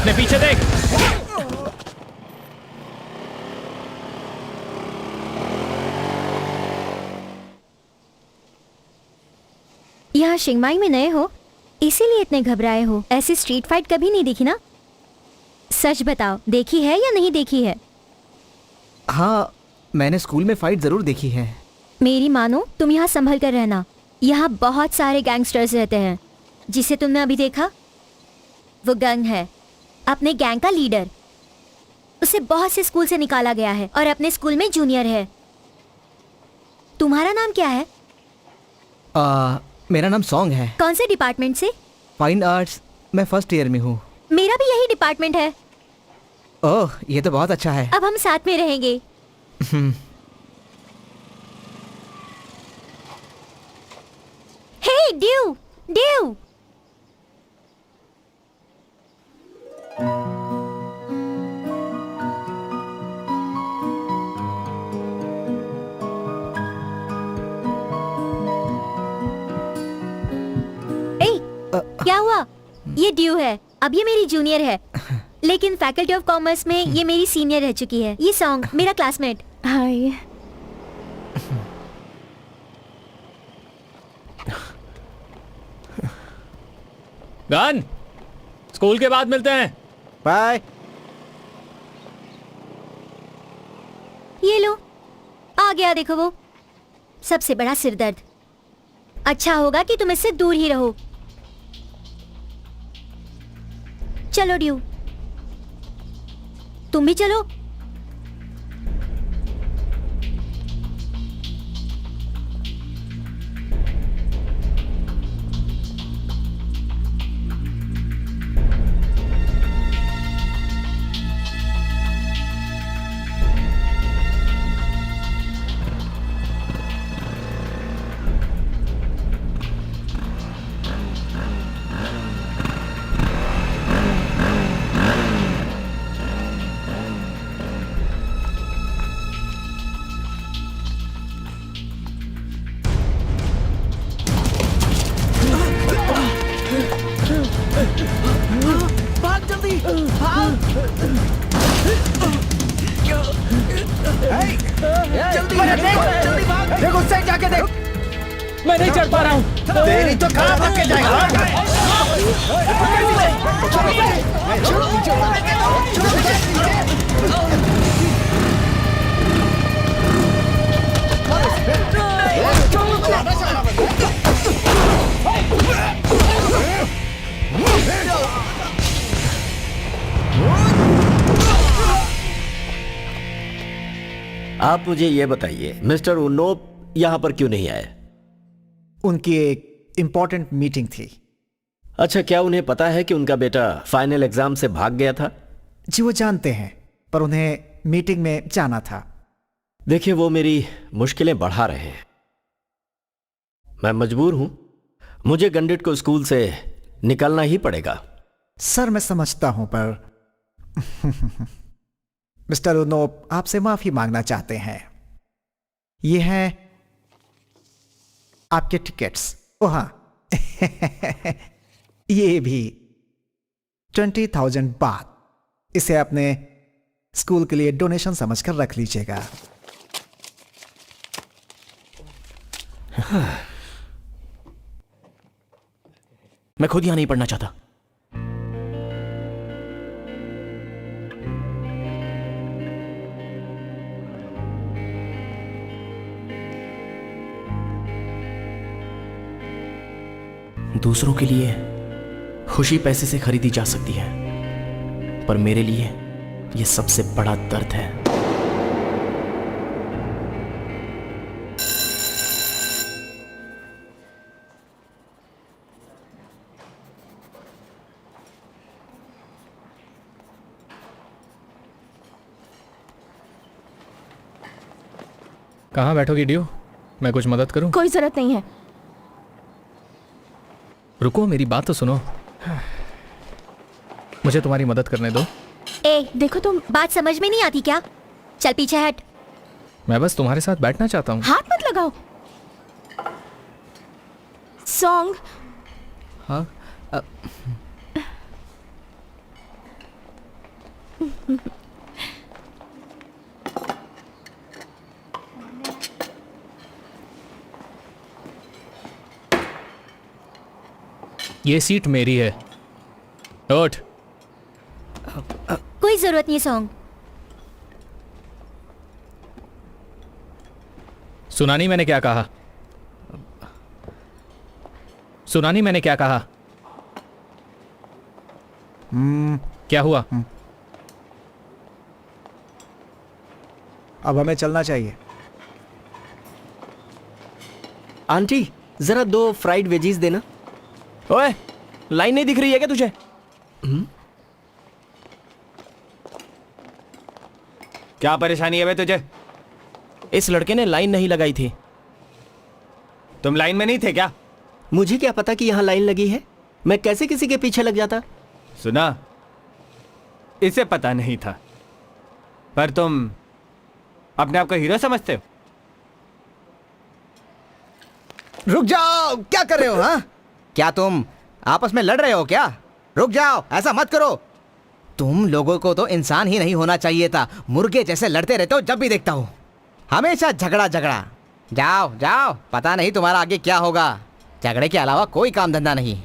अपने पीछे देख। यहाँ शिंगमाई में नए हो इसीलिए इतने घबराए हो। ऐसी स्ट्रीट फाइट कभी नहीं देखी ना? सच बताओ, देखी है या नहीं देखी है? हाँ, मैंने स्कूल में फाइट जरूर देखी है। मेरी मानो, तुम यहाँ संभल कर रहना। यहाँ बहुत सारे गैंगस्टर्स रहते हैं। जिसे तुमने अभी देखा वो गंग है, अपने गैंग का लीडर। उसे बहुत से स्कूल से निकाला गया है और अपने स्कूल में जूनियर है। तुम्हारा नाम क्या है? मेरा नाम सॉन्ग है। कौन से डिपार्टमेंट से? Fine arts. मैं फर्स्ट ईयर में हूँ। मेरा भी यही डिपार्टमेंट है। ओह, ये तो बहुत अच्छा है। अब हम साथ में रहेंगे। हे ड्यू, ड्यू। क्या हुआ? ये ड्यू है। अब ये मेरी जूनियर है, लेकिन फैकल्टी ऑफ कॉमर्स में ये मेरी सीनियर रह चुकी है। ये सॉन्ग मेरा क्लासमेट। हाय। गन, स्कूल के बाद मिलते हैं। बाय। ये लो, आ गया देखो वो सबसे बड़ा सिरदर्द। अच्छा होगा कि तुम इससे दूर ही रहो। चलो ड्यू, तुम भी चलो। देख, उससे जाके देख। मैं नहीं चढ़ पा रहा हूँ। तेरी तो कहाँ भाग के जाएगा? आप मुझे ये बताइए, मिस्टर उन्नोप यहाँ पर क्यों नहीं आए? उनकी एक इंपॉर्टेंट मीटिंग थी। अच्छा, क्या उन्हें पता है कि उनका बेटा फाइनल एग्जाम से भाग गया था? जी वो जानते हैं, पर उन्हें मीटिंग में जाना था। देखिए, वो मेरी मुश्किलें बढ़ा रहे हैं। मैं मजबूर हूं, मुझे गंडिट को स्कूल से निकलना ही पड़ेगा। सर मैं समझता हूं, पर मिस्टर उन्नोप आपसे माफी मांगना चाहते हैं। ये हैं आपके टिकट्स। ओ हाँ ये भी 20,000 बात। इसे अपने स्कूल के लिए डोनेशन समझकर रख लीजिएगा। मैं खुद यहां नहीं पढ़ना चाहता। दूसरों के लिए खुशी पैसे से खरीदी जा सकती है, पर मेरे लिए यह सबसे बड़ा दर्द है। कहाँ बैठोगी ड्यू? मैं कुछ मदद करूं? कोई जरूरत नहीं है। रुको, मेरी बात तो सुनो। मुझे तुम्हारी मदद करने दो। ए देखो, तुम बात समझ में नहीं आती क्या? चल पीछे हट। मैं बस तुम्हारे साथ बैठना चाहता हूँ। हाथ मत लगाओ। सॉन्ग, हाँ, ये सीट मेरी है, उठ। कोई जरूरत नहीं सॉन्ग। सुना नहीं मैंने क्या कहा? सुना नहीं मैंने क्या कहा? क्या हुआ? अब हमें चलना चाहिए। आंटी जरा 2 फ्राइड वेजीज देना। ओए, लाइन नहीं दिख रही है क्या तुझे? क्या परेशानी है बे तुझे? इस लड़के ने लाइन नहीं लगाई थी। तुम लाइन में नहीं थे क्या? मुझे क्या पता कि यहाँ लाइन लगी है? मैं कैसे किसी के पीछे लग जाता? सुना, इसे पता नहीं था, पर तुम अपने आप को हीरो समझते हो। रुक जाओ, क्या कर रहे हो? हाँ, क्या तुम आपस में लड़ रहे हो क्या? रुक जाओ, ऐसा मत करो। तुम लोगों को तो इंसान ही नहीं होना चाहिए था, मुर्गे जैसे लड़ते रहते हो जब भी देखता हूँ। हमेशा झगड़ा झगड़ा। जाओ जाओ, पता नहीं तुम्हारा आगे क्या होगा। झगड़े के अलावा कोई काम धंधा नहीं।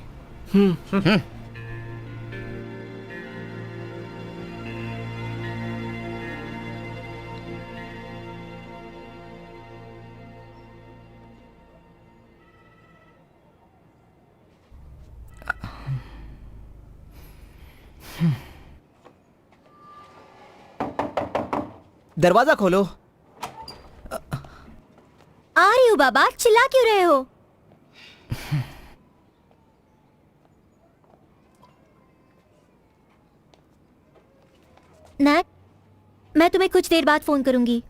दरवाजा खोलो। आ रही हूँ बाबा, चिल्ला क्यों रहे हो? नैट, मैं तुम्हें कुछ देर बाद फोन करूंगी।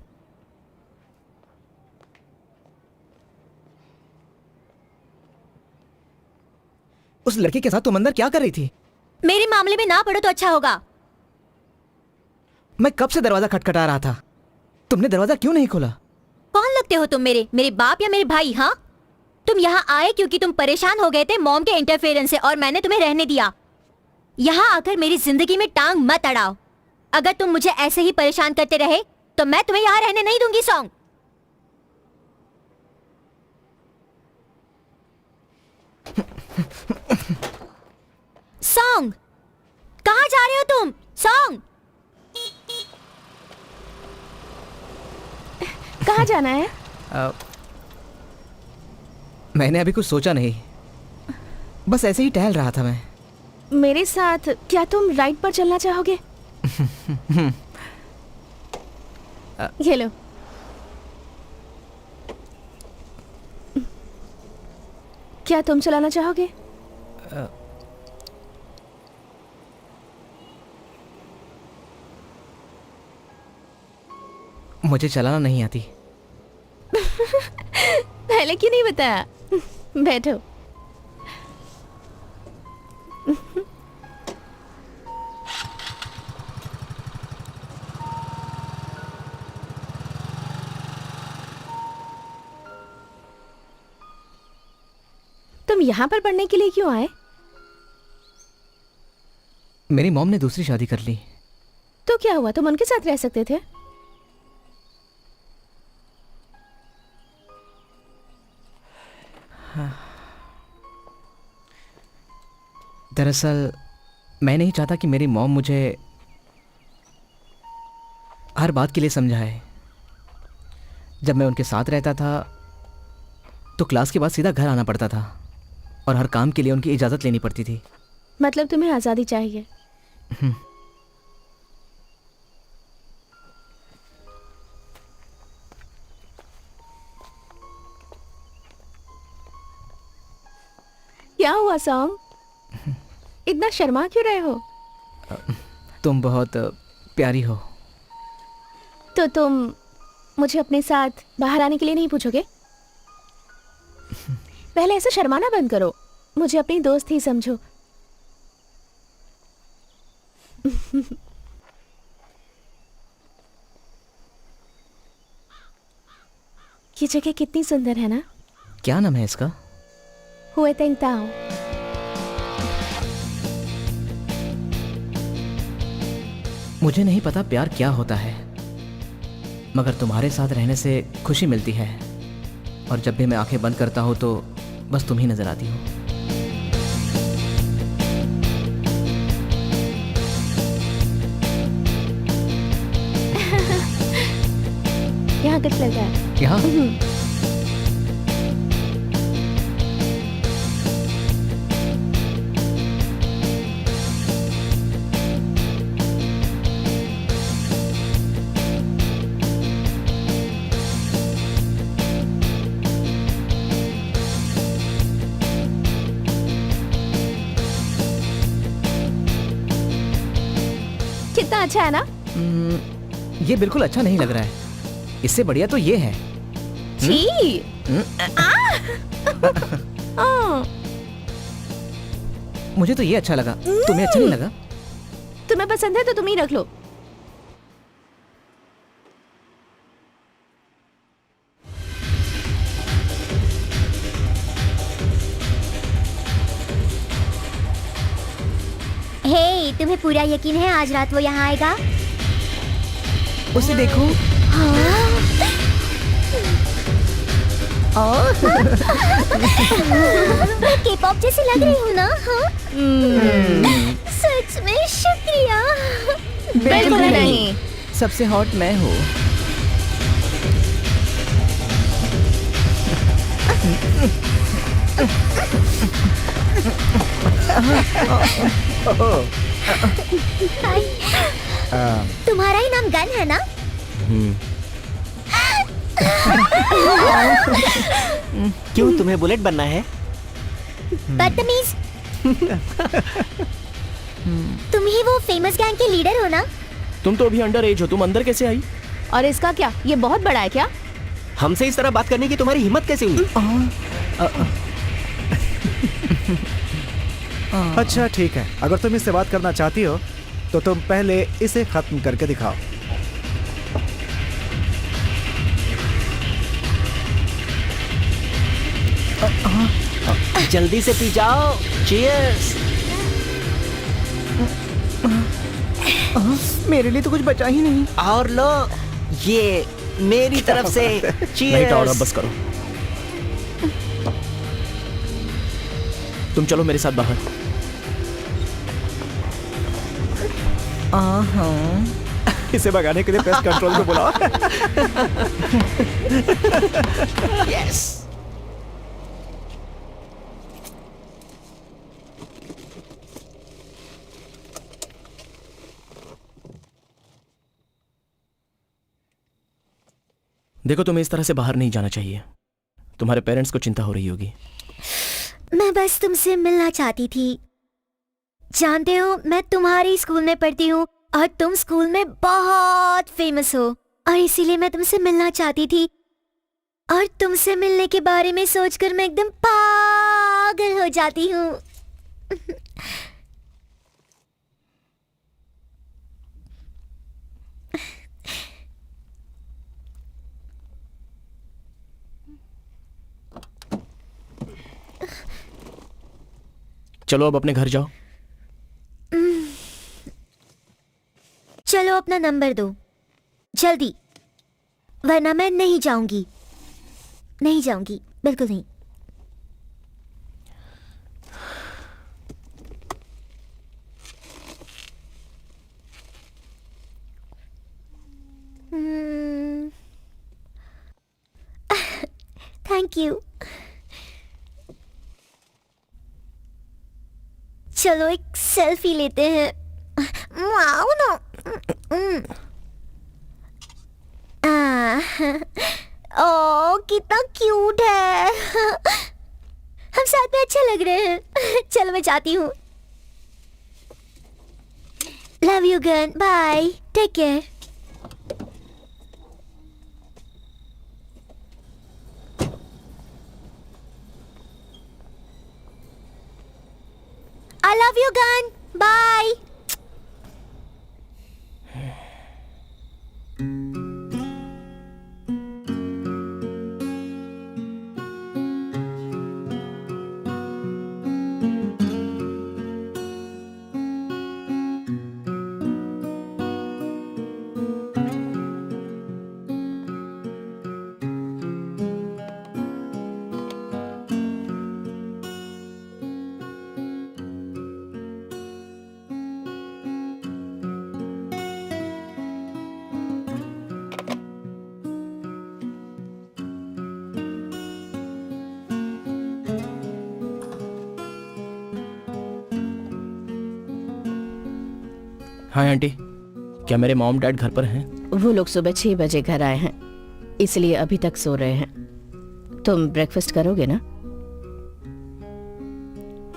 उस लड़के के साथ तुम अंदर क्या कर रही थी? मेरे मामले में ना पड़ो तो अच्छा होगा। मैं कब से दरवाजा खटखटा रहा था, तुमने दरवाजा क्यों नहीं खोला? कौन लगते हो तुम मेरे बाप या मेरे भाई? हाँ, तुम यहाँ आए क्योंकि तुम परेशान हो गए थे मॉम के इंटरफेरेंस से, और मैंने तुम्हें रहने दिया। यहाँ आकर मेरी जिंदगी में टांग मत अड़ाओ। अगर तुम मुझे ऐसे ही परेशान करते रहे तो मैं तुम्हें यहाँ रहने नहीं दूंगी। सॉन्ग, सॉन्ग, कहाँ जा रहे हो तुम? सॉन्ग, कहाँ जाना है? मैंने अभी कुछ सोचा नहीं, बस ऐसे ही टहल रहा था मैं। मेरे साथ क्या तुम राइड पर चलना चाहोगे? ये लो। क्या तुम चलाना चाहोगे? मुझे चलाना नहीं आती। पहले क्यों नहीं बताया? बैठो। तुम यहाँ पर पढ़ने के लिए क्यों आए? मेरी मॉम ने दूसरी शादी कर ली। तो क्या हुआ, तुम उनके साथ रह सकते थे। दरअसल मैं नहीं चाहता कि मेरी मॉम मुझे हर बात के लिए समझाए। जब मैं उनके साथ रहता था तो क्लास के बाद सीधा घर आना पड़ता था, और हर काम के लिए उनकी इजाज़त लेनी पड़ती थी। मतलब तुम्हें आज़ादी चाहिए। क्या हुआ सॉन्ग, इतना शर्मा क्यों रहे हो? तुम बहुत प्यारी हो। तो तुम मुझे अपने साथ बाहर आने के लिए नहीं पूछोगे? पहले ऐसे शर्माना बंद करो, मुझे अपनी दोस्त ही समझो। ये जगह कितनी सुंदर है ना? क्या नाम है इसका? हुए तेंगताओ। मुझे नहीं पता प्यार क्या होता है, मगर तुम्हारे साथ रहने से खुशी मिलती है। और जब भी मैं आंखें बंद करता हूँ तो बस तुम ही नजर आती हो। यहाँ कैसा लग रहा है? यहाँ कितना अच्छा है ना? ये बिल्कुल अच्छा नहीं लग रहा है। इससे बढ़िया तो ये है। छी। मुझे तो ये अच्छा लगा, तुम्हें अच्छा नहीं लगा? तुम्हें पसंद है तो तुम ही रख लो। हे, तुम्हें पूरा यकीन है आज रात वो यहाँ आएगा? उसे देखो। मैं K-pop जैसी लग रही हूँ ना? हाँ? सच में शुक्रिया। बिल्कुल नहीं। सबसे हॉट मैं हूँ। हाय। तुम्हारा ही नाम गन है ना? क्यों, तुम्हें बुलेट बनना है? बदतमीज। तुम ही वो फेमस गैंग के लीडर हो ना? तुम तो अभी अंडर एज हो, तुम अंदर कैसे आई? और इसका क्या? ये बहुत बड़ा है क्या? हमसे इस तरह बात करने की तुम्हारी हिम्मत कैसे हुई? अच्छा ठीक है, अगर तुम इससे बात करना चाहती हो तो तुम पहले इसे खत्म करके दिखाओ। जल्दी से पी जाओ। चीयर्स। मेरे लिए तो कुछ बचा ही नहीं। और लो, ये मेरी तरफ से नहीं तो चीयर्स। बस करो। तुम चलो मेरे साथ बाहर। इसे भगाने के लिए पेस्ट कंट्रोल को बुलाओ। यस। देखो, तुम्हें इस तरह से बाहर नहीं जाना चाहिए। तुम्हारे पेरेंट्स को चिंता हो रही होगी। मैं बस तुमसे मिलना चाहती थी। जानते हो, मैं तुम्हारी स्कूल में पढ़ती हूँ और तुम स्कूल में बहुत फेमस हो, और इसीलिए मैं तुमसे मिलना चाहती थी। और तुमसे मिलने के बारे में सोचकर मैं एकदम पागल हो जाती हूँ। चलो अब अपने घर जाओ। चलो अपना नंबर दो जल्दी, वरना मैं नहीं जाऊंगी। नहीं जाऊंगी, बिल्कुल नहीं। Thank you. चलो एक सेल्फी लेते हैं। Wow no. ओ कितना क्यूट है। हम साथ में अच्छे लग रहे हैं। चलो मैं जाती हूँ। Love you Gun, bye, take care. I love you, Gun. Bye. हाँ आंटी, क्या मेरे मॉम डैड घर पर हैं? वो लोग सुबह 6 बजे घर आए हैं, इसलिए अभी तक सो रहे हैं। तुम ब्रेकफास्ट करोगे ना?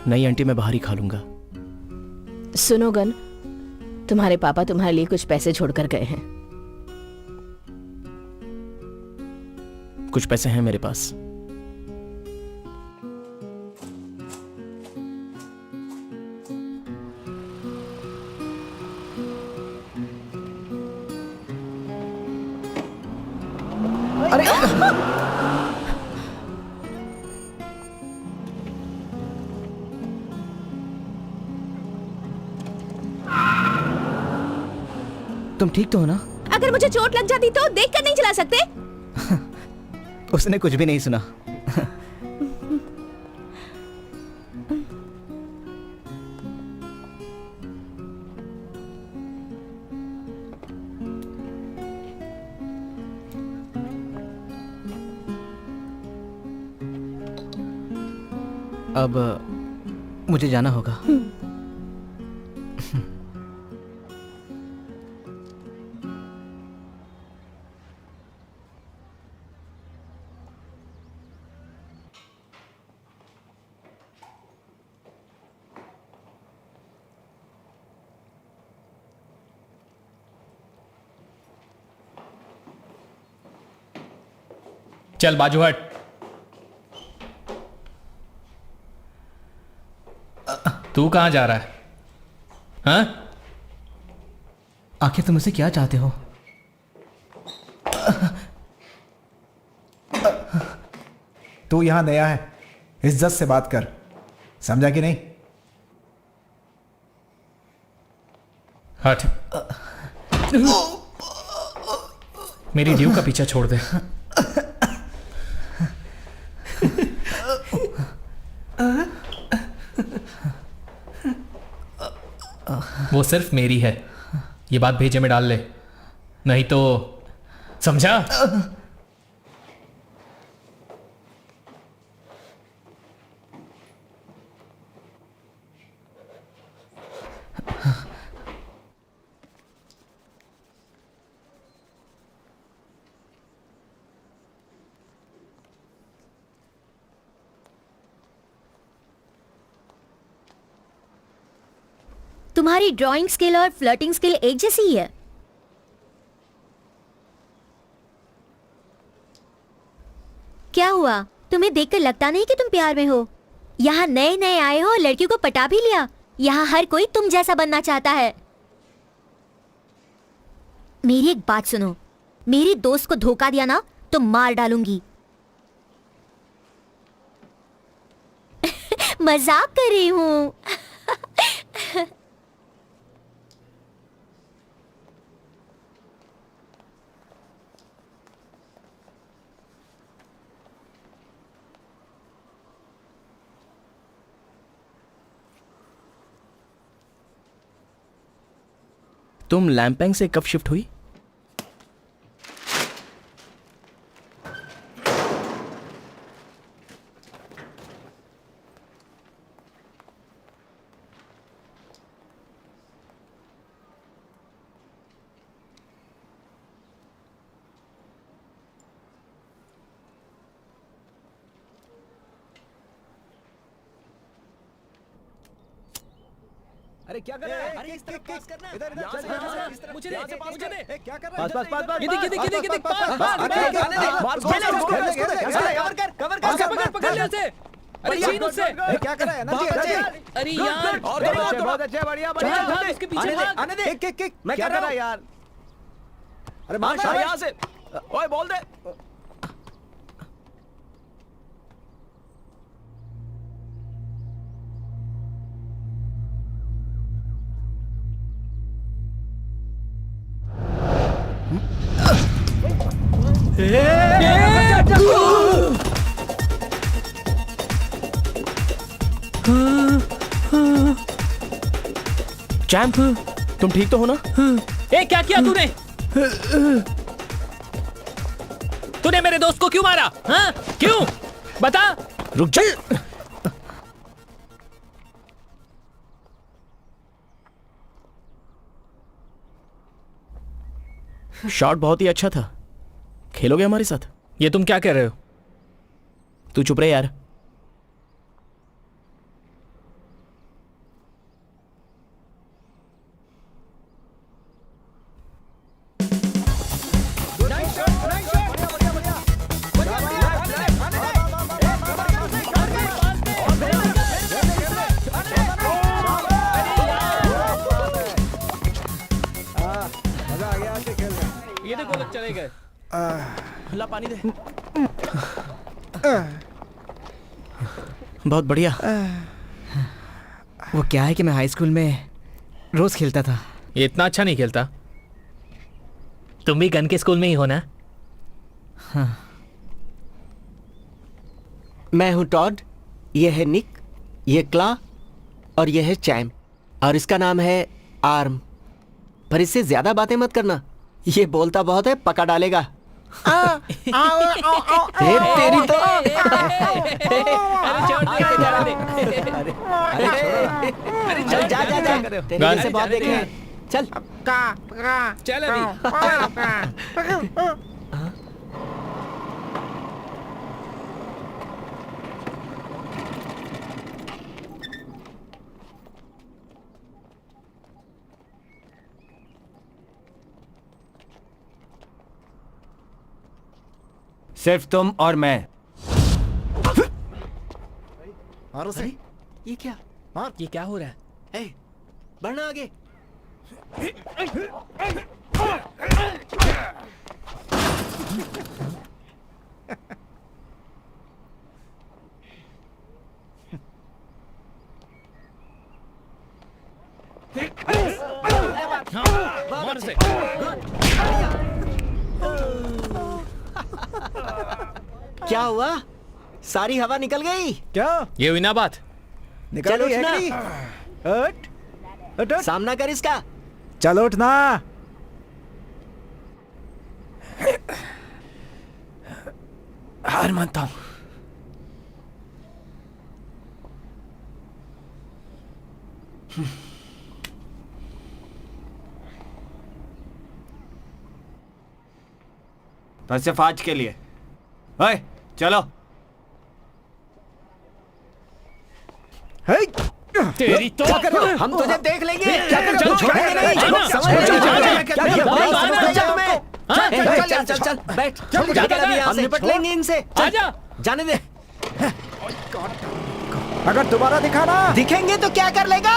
नहीं आंटी, मैं बाहर ही खा लूंगा। सुनो गन, तुम्हारे पापा तुम्हारे लिए कुछ पैसे छोड़कर गए हैं। कुछ पैसे हैं मेरे पास। तुम ठीक तो हो ना? अगर मुझे चोट लग जाती तो देखकर नहीं चला सकते? उसने कुछ भी नहीं सुना। अब मुझे जाना होगा। चल बाजू हट। तू कहां जा रहा है? हाँ? आखिर तुम मुझसे क्या चाहते हो? तू यहां नया है, इज्जत से बात कर, समझा कि नहीं? हट। मेरी ड्यू का पीछा छोड़ दे। वो सिर्फ मेरी है, ये बात भेजे में डाल ले, नहीं तो समझा? तुम्हारी ड्राइंग स्किल और फ्लर्टिंग स्किल एक जैसी ही है। क्या हुआ? तुम्हें देखकर लगता नहीं कि तुम प्यार में हो। यहाँ नए नए आए हो और लड़कियों को पटा भी लिया। यहाँ हर कोई तुम जैसा बनना चाहता है। मेरी एक बात सुनो, मेरी दोस्त को धोखा दिया ना तो मार डालूंगी। मजाक कर रही हूँ। तुम लैम्पेंग से कब शिफ्ट हुई? अरे क्या कर रहा है? अरे इस तरफ पास करना। इधर इधर चल चल। मुझे दे, मुझे दे। क्या कर रहा है? पास पास पास। गिदी पास कवर कर। पकड़ ले उसे। अरे छीन उससे। क्या कर रहा है? एनर्जी। अरे यार, बहुत अच्छे बढ़िया बढ़िया। भाग, उसके पीछे भाग। आने दे। किक मैं क्या कर रहा है यार? अरे मार यहां से। ओए बोल दे। चैंप, तुम ठीक तो हो ना? ए, क्या किया तूने? तूने मेरे दोस्त को क्यों मारा? हाँ? क्यों? बता। रुक जा। शॉट बहुत ही अच्छा था। खेलोगे हमारे साथ? ये तुम क्या कह रहे हो? तू चुप रहे यार। ये देखो लोग चले गए। ला पानी दे। बहुत बढ़िया। वो क्या है कि मैं हाई स्कूल में रोज खेलता था। ये इतना अच्छा नहीं खेलता। तुम भी गन के स्कूल में ही हो ना? मैं हूं टॉड, ये है निक, ये क्ला और ये है चैम, और इसका नाम है आर्म। पर इससे ज्यादा बातें मत करना, ये बोलता बहुत है, पका डालेगा। तेरी तो चल जा जा जा, तेरे जैसे बहुत देखे हैं। चल चल अभी। सिर्फ तुम और मैं। और उसे ये क्या? ये क्या हो रहा है? ए, बढ़ना आगे। मार उसे। क्या हुआ? सारी हवा निकल गई क्या ये हुई ना बात। निकल चल गई है उठना। कि नहीं? हट, हट, हट। सामना कर इसका। चल उठना। हार मानता हूं। बस सिर्फ आज के लिए। ओए, चलो। है तेरी तो हम तुझे देख लेंगे। चल, छोड़ेंगे नहीं। चल, समझ चल, नहीं चल, आ रहा है। चल, क्या चल, ये बात चल, समझ चल, हमें? हाँ, चल चल चल चल बैठ। जाकर अभी यहाँ से निपट लेंगे इनसे। चल, आजा। जाने दे। अगर दोबारा दिखाना दिखेंगे तो क्या कर लेगा?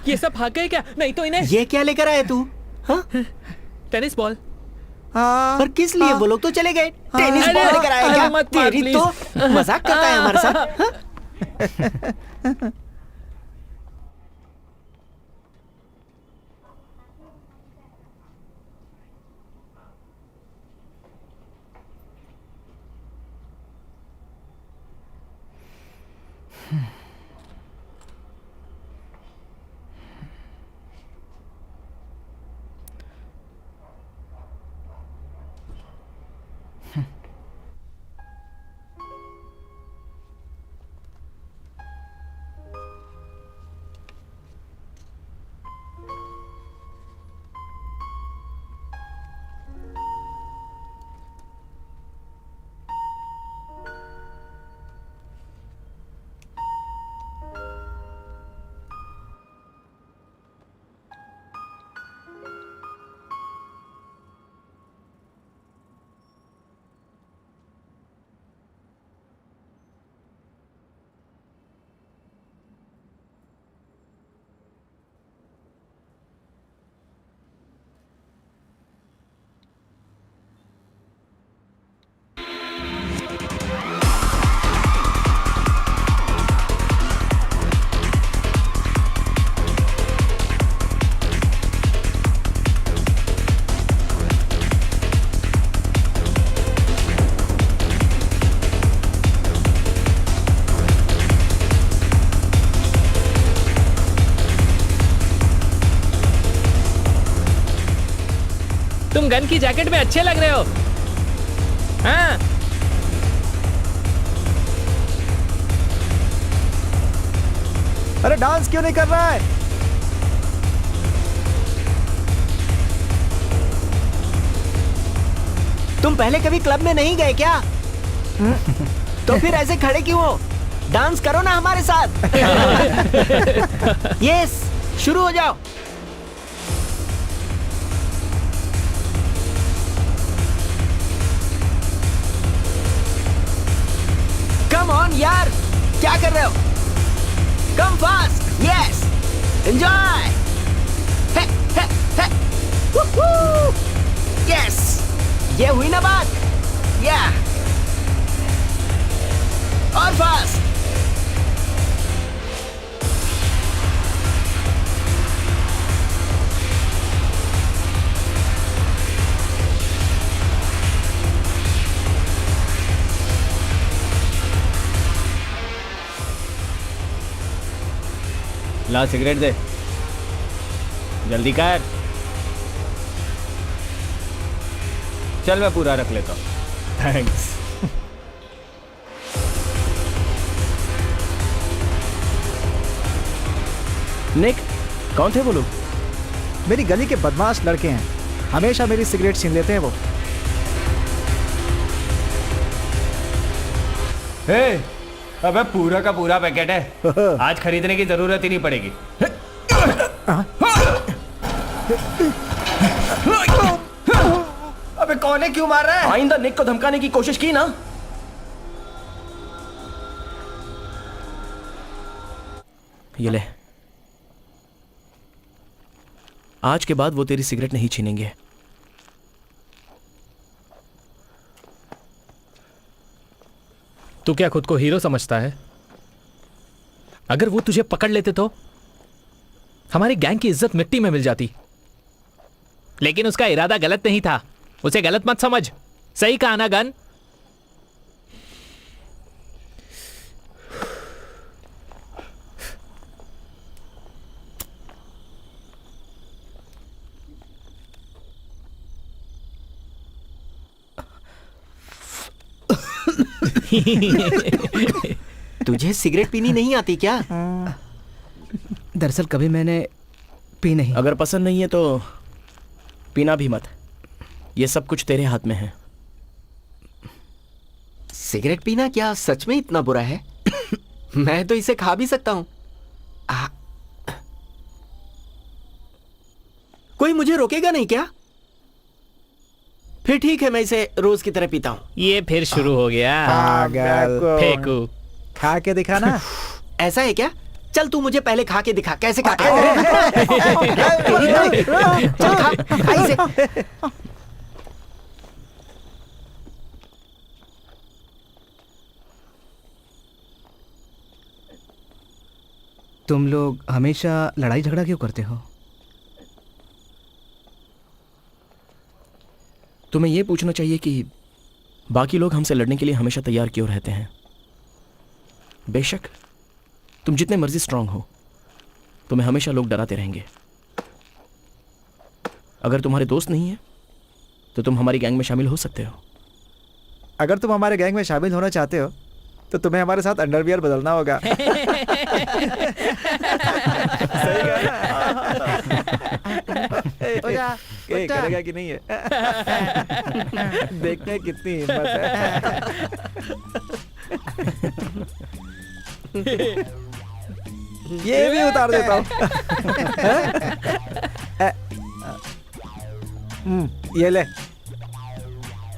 ये सब भाग गए क्या? नहीं तो इन्हें ये क्या लेकर आए तू? हाँ? Tennis ball. पर किस लिए? वो लोग तो चले गए। टेनिस अरे, बॉल लेकर आए अरे क्या? मत मार, तेरी प्लीज। तो मजाक करता है हमारे साथ। हाँ? तुम गन की जैकेट में अच्छे लग रहे हो। हाँ अरे डांस क्यों नहीं कर रहा है? तुम पहले कभी क्लब में नहीं गए क्या? तो फिर ऐसे खड़े क्यों हो? डांस करो ना हमारे साथ। यस, शुरू हो जाओ। कम ऑन यार, क्या कर रहे हो? Come fast, yes, enjoy. Yes, ये हुई ना बात? या और फास्ट। ला सिगरेट दे, जल्दी कर। चल मैं पूरा रख लेता हूँ। थैंक्स। निक, कौन थे वो लोग? मेरी गली के बदमाश लड़के हैं, हमेशा मेरी सिगरेट छीन लेते हैं वो। हे, अबे पूरा का पूरा पैकेट है, आज खरीदने की जरूरत ही नहीं पड़ेगी। अबे कौन है, क्यों मार रहा है? आइंदा निक को धमकाने की कोशिश की ना। ये ले, आज के बाद वो तेरी सिगरेट नहीं छीनेंगे। तू क्या खुद को हीरो समझता है? अगर वो तुझे पकड़ लेते तो हमारी गैंग की इज्जत मिट्टी में मिल जाती। लेकिन उसका इरादा गलत नहीं था, उसे गलत मत समझ। सही कहा ना गन? तुझे सिगरेट पीनी नहीं आती क्या? दरअसल कभी मैंने पी नहीं। अगर पसंद नहीं है तो पीना भी मत। ये सब कुछ तेरे हाथ में है। सिगरेट पीना क्या सच में इतना बुरा है? मैं तो इसे खा भी सकता हूं। कोई मुझे रोकेगा नहीं क्या? फिर ठीक है, मैं इसे रोज की तरह पीता हूं। ये फिर शुरू हो गया। पागल। फेंकू। खा के दिखा ना। ऐसा है क्या? चल तू मुझे पहले खा के दिखा, कैसे खाते हैं? चल खा इसे। तुम लोग हमेशा लड़ाई झगड़ा क्यों करते हो? तुम्हें यह पूछना चाहिए कि बाकी लोग हमसे लड़ने के लिए हमेशा तैयार क्यों रहते हैं। बेशक तुम जितने मर्जी स्ट्रांग हो, तुम्हें हमेशा लोग डराते रहेंगे। अगर तुम्हारे दोस्त नहीं है तो तुम हमारी गैंग में शामिल हो सकते हो। अगर तुम हमारे गैंग में शामिल होना चाहते हो तो तुम्हें हमारे साथ अंडरवियर बदलना होगा। सही कहा। करेगा कि नहीं है? देखते हैं कितनी हिम्मत है। ये भी उतार देता हूँ। ये ले।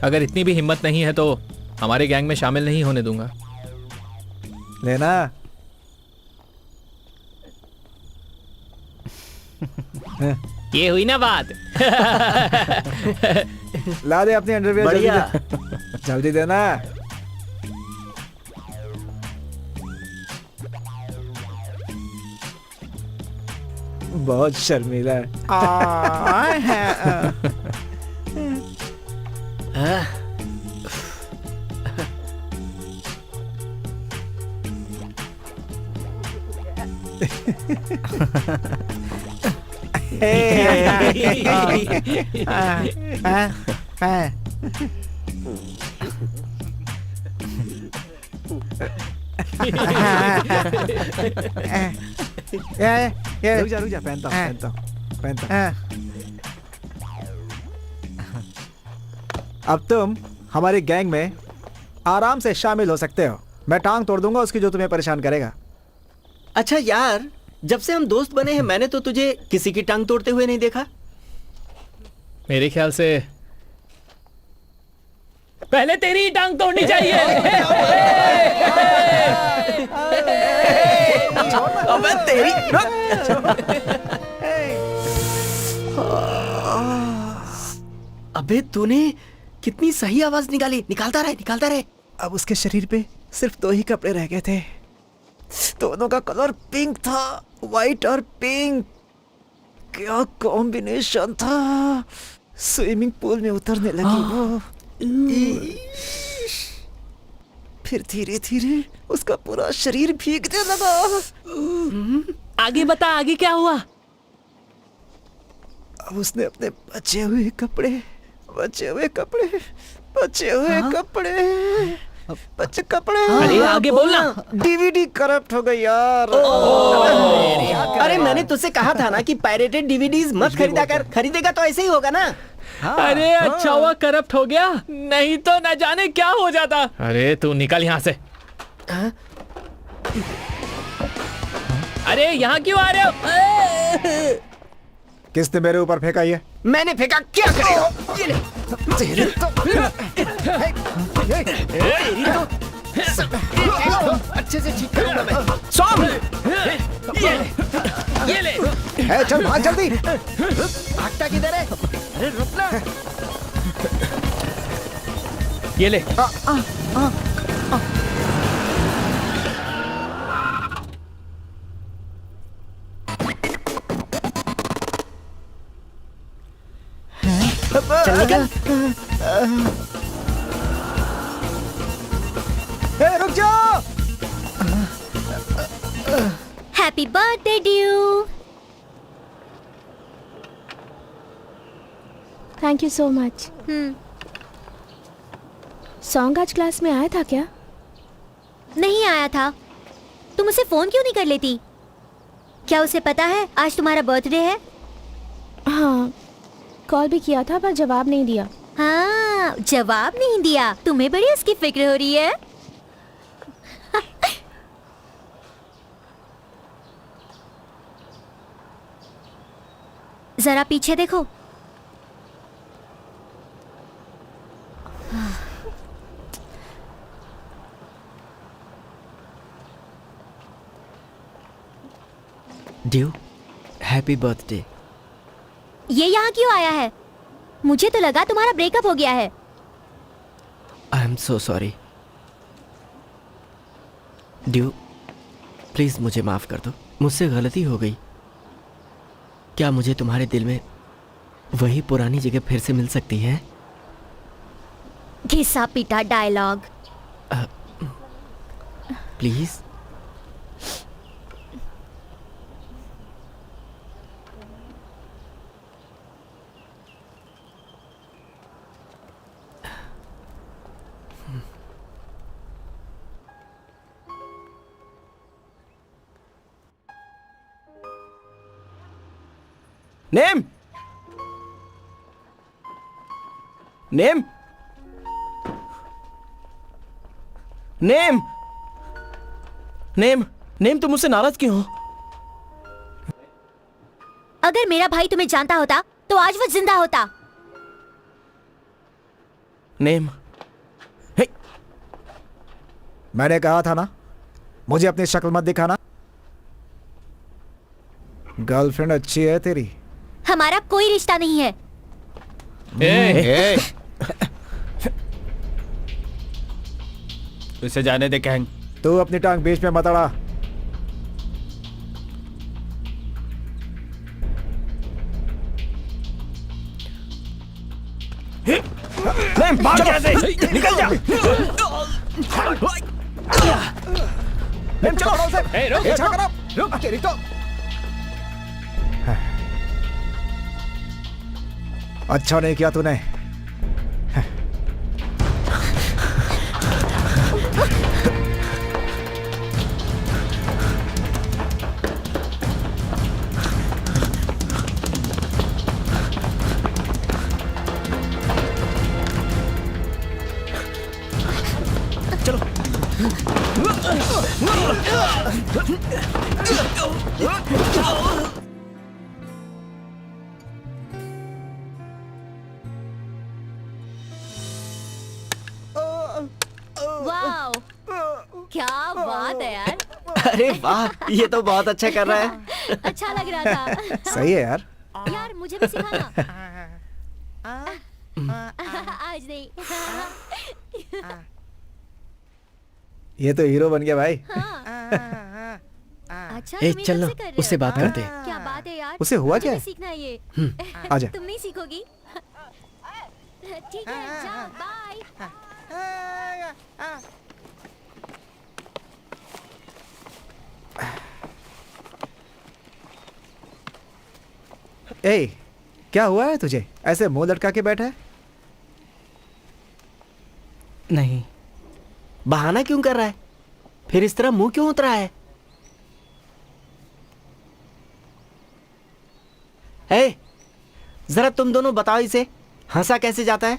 अगर इतनी भी हिम्मत नहीं है तो हमारे गैंग में शामिल नहीं होने दूंगा। लेना। ये हुई ना बात। ला दे अपनी अंडरवियर जल्दी बढ़िया। दे। जल्दी देना। बहुत शर्मीला है। रुक जा पहनता हूँ। अब तुम हमारी गैंग में आराम से शामिल हो सकते हो। मैं टांग तोड़ दूंगा उसकी जो तुम्हें परेशान करेगा। अच्छा यार, जब से हम दोस्त बने हैं मैंने तो तुझे किसी की टांग तोड़ते हुए नहीं देखा। मेरे ख्याल से पहले तेरी ही टांग तोड़नी चाहिए। अबे तेरी अबे तूने कितनी सही आवाज निकाली। निकालता रहे। अब उसके शरीर पे सिर्फ 2 ही कपड़े रह गए थे। दोनों का कलर पिंक था, वाइट और पिंक। क्या कॉम्बिनेशन था। स्विमिंग पूल में उतरने लगी वो। फिर धीरे धीरे उसका पूरा शरीर भीगने लगा। आगे बता, आगे क्या हुआ? अब उसने अपने बचे हुए कपड़े अरे आगे बोलना। डीवीडी करप्ट हो गई यार। अरे मैंने तुझसे कहा था ना कि पायरेटेड डीवीडीज मत खरीदा कर। खरीदेगा तो ऐसे ही होगा ना। अरे अच्छा हुआ करप्ट हो गया, नहीं तो न जाने क्या हो जाता। अरे तू निकल यहाँ से। अरे यहाँ क्यों आ रहे हो? किसने मेरे ऊपर फेंका ये? मैंने फेंका, क्या करेगा? ये ले। तेरी तो अच्छे से ठीक करूंगा मैं। सॉम! ये ले। है, चल भाग जल्दी। भागता किधर है? अरे रुकना। ये ले। चल निकल। रुक जाओ। Happy birthday due. Thank you so much. Song आज क्लास में आया था क्या? नहीं आया था। तुम उसे फोन क्यों नहीं कर लेती? क्या उसे पता है आज तुम्हारा बर्थडे है? हाँ, कॉल भी किया था पर जवाब नहीं दिया। हाँ, जवाब नहीं दिया। तुम्हें बड़ी उसकी फिक्र हो रही है। जरा पीछे देखो। Due, happy birthday. ये यहाँ क्यों आया है? मुझे तो लगा तुम्हारा ब्रेकअप हो गया है। I am so sorry. Due, please मुझे माफ कर दो। मुझसे गलती हो गई। क्या मुझे तुम्हारे दिल में वही पुरानी जगह फिर से मिल सकती है? घिसा पिटा डायलॉग। प्लीज। नेम! नेम! नेम! नेम! नेम, तुम मुझसे नाराज क्यों हो? अगर मेरा भाई तुम्हें जानता होता तो आज वो जिंदा होता। नेम! हे! मैंने कहा था ना, मुझे अपनी शक्ल मत दिखाना। गर्लफ्रेंड अच्छी है तेरी। हमारा कोई रिश्ता नहीं है। उसे जाने दे कैंग। तू अपनी टांग बीच में मत अड़ा। नेम, भाग यहाँ से! निकल जा! नेम, चलो से। रुक। पीछा करो। रुक तेरी तो। अच्छा नहीं किया तूने। वाओ, क्या बात है यार। अरे वाह, ये तो बहुत अच्छा कर रहा है। अच्छा लग रहा था। सही है यार। यार मुझे भी सिखाना। आज नहीं। ये तो हीरो बन गया भाई। अच्छा ए, तुम ये चल ना, कब से कर रहे हो? उससे बात करते हैं। क्या बात है यार। उसे हुआ मुझे क्या भी है? सीखना है ये। आजा। तुम नहीं सीखोगी? ठीक है, जाओ, बाय। ए, क्या हुआ है तुझे? ऐसे मुंह लटका के बैठा है? नहीं। बहाना क्यों कर रहा है? फिर इस तरह मुंह क्यों उतरा है? ए, जरा तुम दोनों बताओ इसे, हंसा कैसे जाता है?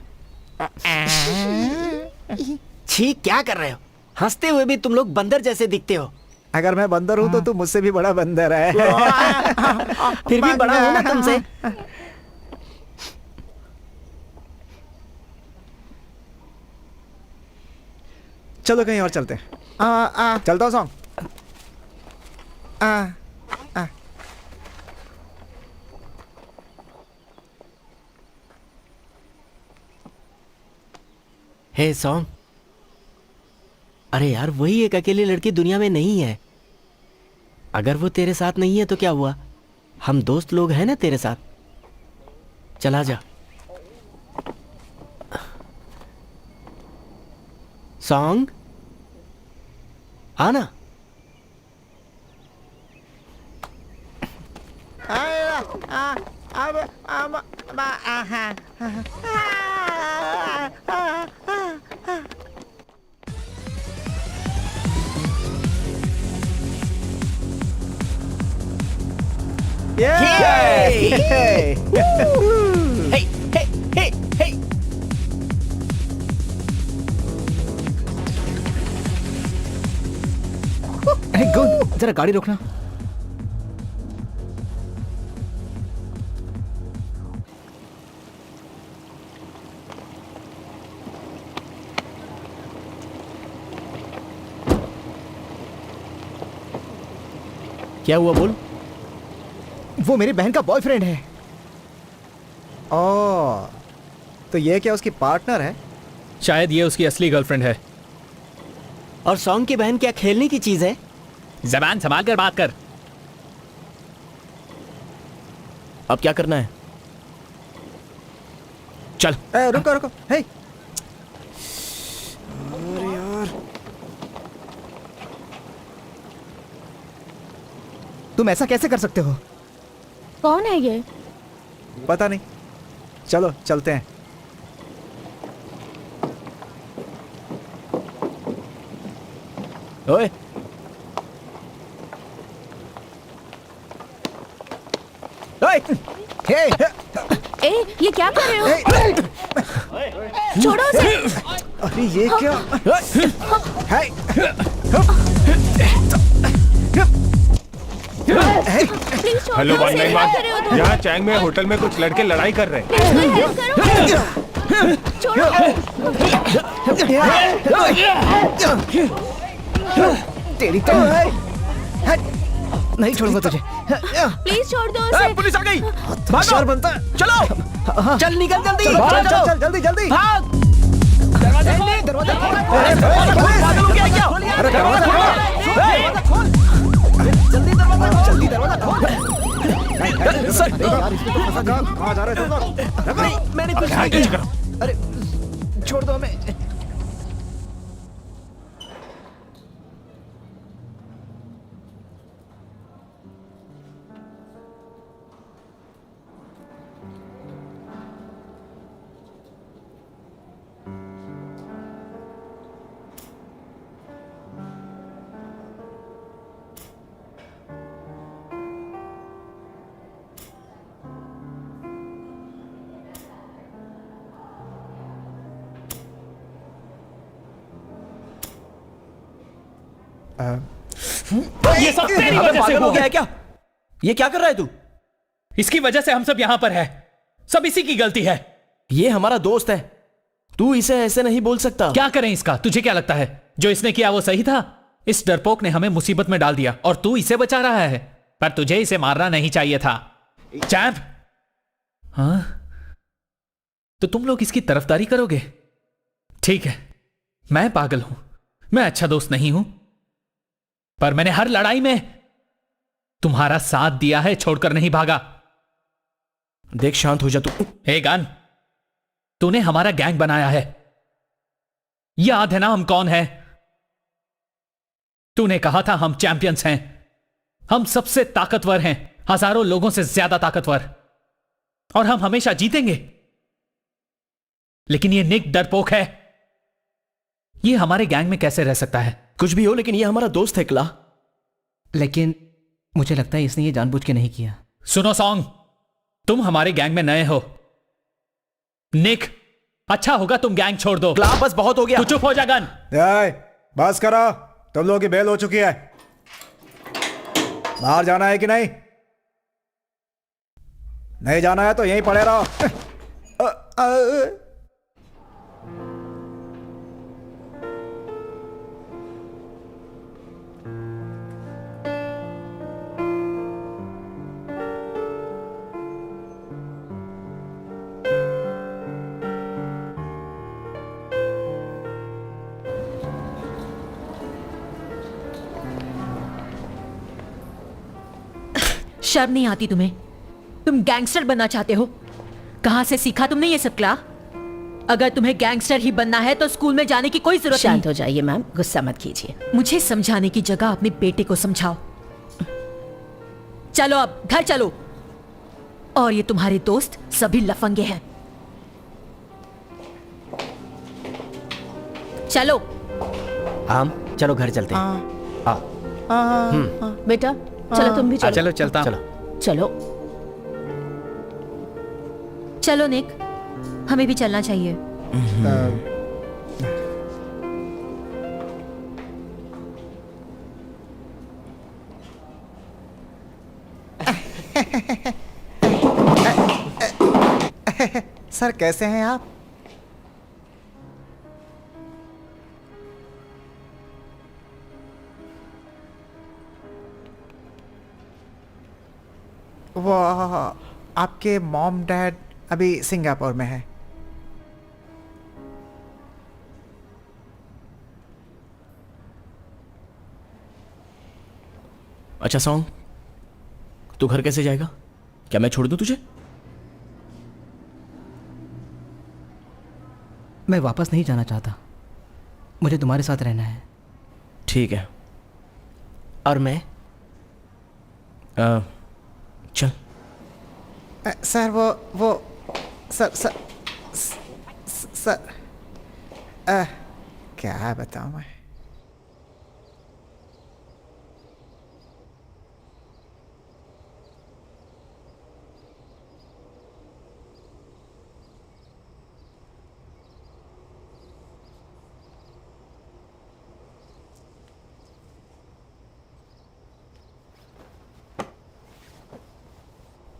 छी, क्या कर रहे हो? हंसते हुए भी तुम लोग बंदर जैसे दिखते हो। अगर मैं बंदर हूं तो तू मुझसे भी बड़ा बंदर है। फिर भी बड़ा हूं ना तुमसे। चलो कहीं और चलते हैं। चलता हूँ सॉन्ग। हे सॉन्ग, अरे यार, वही एक अकेली लड़की दुनिया में नहीं है। अगर वो तेरे साथ नहीं है तो क्या हुआ? हम दोस्त लोग हैं ना तेरे साथ। चला जा। सॉन्ग, आना। Yay! हे हे हे हे। अरे गुड, जरा गाड़ी रोकना। क्या हुआ बोल? वो मेरी बहन का बॉयफ्रेंड है। ओ, तो ये क्या उसकी पार्टनर है? शायद ये उसकी असली गर्लफ्रेंड है। और सॉन्ग की बहन क्या खेलने की चीज है? जबान संभाल कर बात कर। अब क्या करना है? चल। ए, रुको रुको, हे। अरे यार, तुम ऐसा कैसे कर सकते हो? कौन है ये? पता नहीं। चलो चलते हैं। ओए, ओए, हे, ए, ये क्या कर रहे हो? छोड़ो उसे। अरे ये क्या? हे, प्लीज छोड़ो हेलो उसे। 191, क्या कर रहे हो तुम? यहाँ चैंग में होटल में कुछ लड़के लड़ाई कर रहे हैं। प्लीज कोई हेल्प करो। छोड़ो। तेरी तो नहीं छोड़ूंगा तुझे। प्लीज छोड़ दो उसे। पुलिस आ गई। होशियार बनता है। चलो, चल निकल जल्दी। चल चल चल चल, जल्दी जल्दी। भाग। दरवाजा खोल। पागल हो गया क्या? अरे दरवाजा खोलो। जल्दी दरवाजा खोल। यार, इसमें तो फंसा जा। कहाँ जा रहे तुम लोग? मैंने कुछ नहीं किया। अरे छोड़ दो हमें। ये सब तेरी अबे वजह से पागल हो हुआ गया है है। क्या? ये क्या कर रहा है तू? इसकी वजह से हम सब यहां पर है। सब इसी की गलती है। ये हमारा दोस्त है, तू इसे ऐसे नहीं बोल सकता। क्या करें इसका? तुझे क्या लगता है जो इसने किया वो सही था? इस डरपोक ने हमें मुसीबत में डाल दिया और तू इसे बचा रहा है। पर तुझे इसे मारना नहीं चाहिए था। चैंप, हाँ? तो तुम लोग इसकी तरफदारी करोगे? ठीक है, मैं पागल हूं, मैं अच्छा दोस्त नहीं हूं, पर मैंने हर लड़ाई में तुम्हारा साथ दिया है, छोड़कर नहीं भागा। देख शांत हो जा तू। हे गन, तूने हमारा गैंग बनाया है, याद है ना हम कौन है? तूने कहा था हम चैंपियंस हैं, हम सबसे ताकतवर हैं, हजारों लोगों से ज्यादा ताकतवर, और हम हमेशा जीतेंगे। लेकिन ये निक डरपोक है, ये हमारे गैंग में कैसे रह सकता है? कुछ भी हो, लेकिन ये हमारा दोस्त है क्ला। लेकिन मुझे लगता है इसने ये जानबूझ के नहीं किया। सुनो सॉन्ग, तुम हमारे गैंग में नए हो। निक, अच्छा होगा तुम गैंग छोड़ दो। क्ला बस बहुत हो गया। तू चुप हो जा गन। बस करो, तुम लोगों की बेल हो चुकी है। बाहर जाना है कि नहीं? नहीं जाना है तो यहीं पड़े रहो। शर्म नहीं आती तुम्हें? तुम गैंगस्टर बनना चाहते हो? कहां से सीखा तुमने ये सब क्ला? अगर तुम्हें गैंगस्टर ही बनना है तो स्कूल में जाने की कोई जरूरत नहीं। शांत हो जाइए मैम, गुस्सा मत कीजिए। मुझे समझाने की जगह अपने बेटे को समझाओ। चलो अब घर चलो। और ये तुम्हारे दोस्त सभी लफंगे हैं। चलो। हम चलो घर चलते हैं। बेटा चलो, तुम भी चलो। चलो चलता हूं। चलो। चलो निक, हमें भी चलना चाहिए। सर कैसे हैं आप? वो आपके मॉम डैड अभी सिंगापुर में है। अच्छा सॉन्ग, तू घर कैसे जाएगा? क्या मैं छोड़ दूं तुझे? मैं वापस नहीं जाना चाहता, मुझे तुम्हारे साथ रहना है। ठीक है। और मैं चल। सर वो सर क्या बताऊं मैं?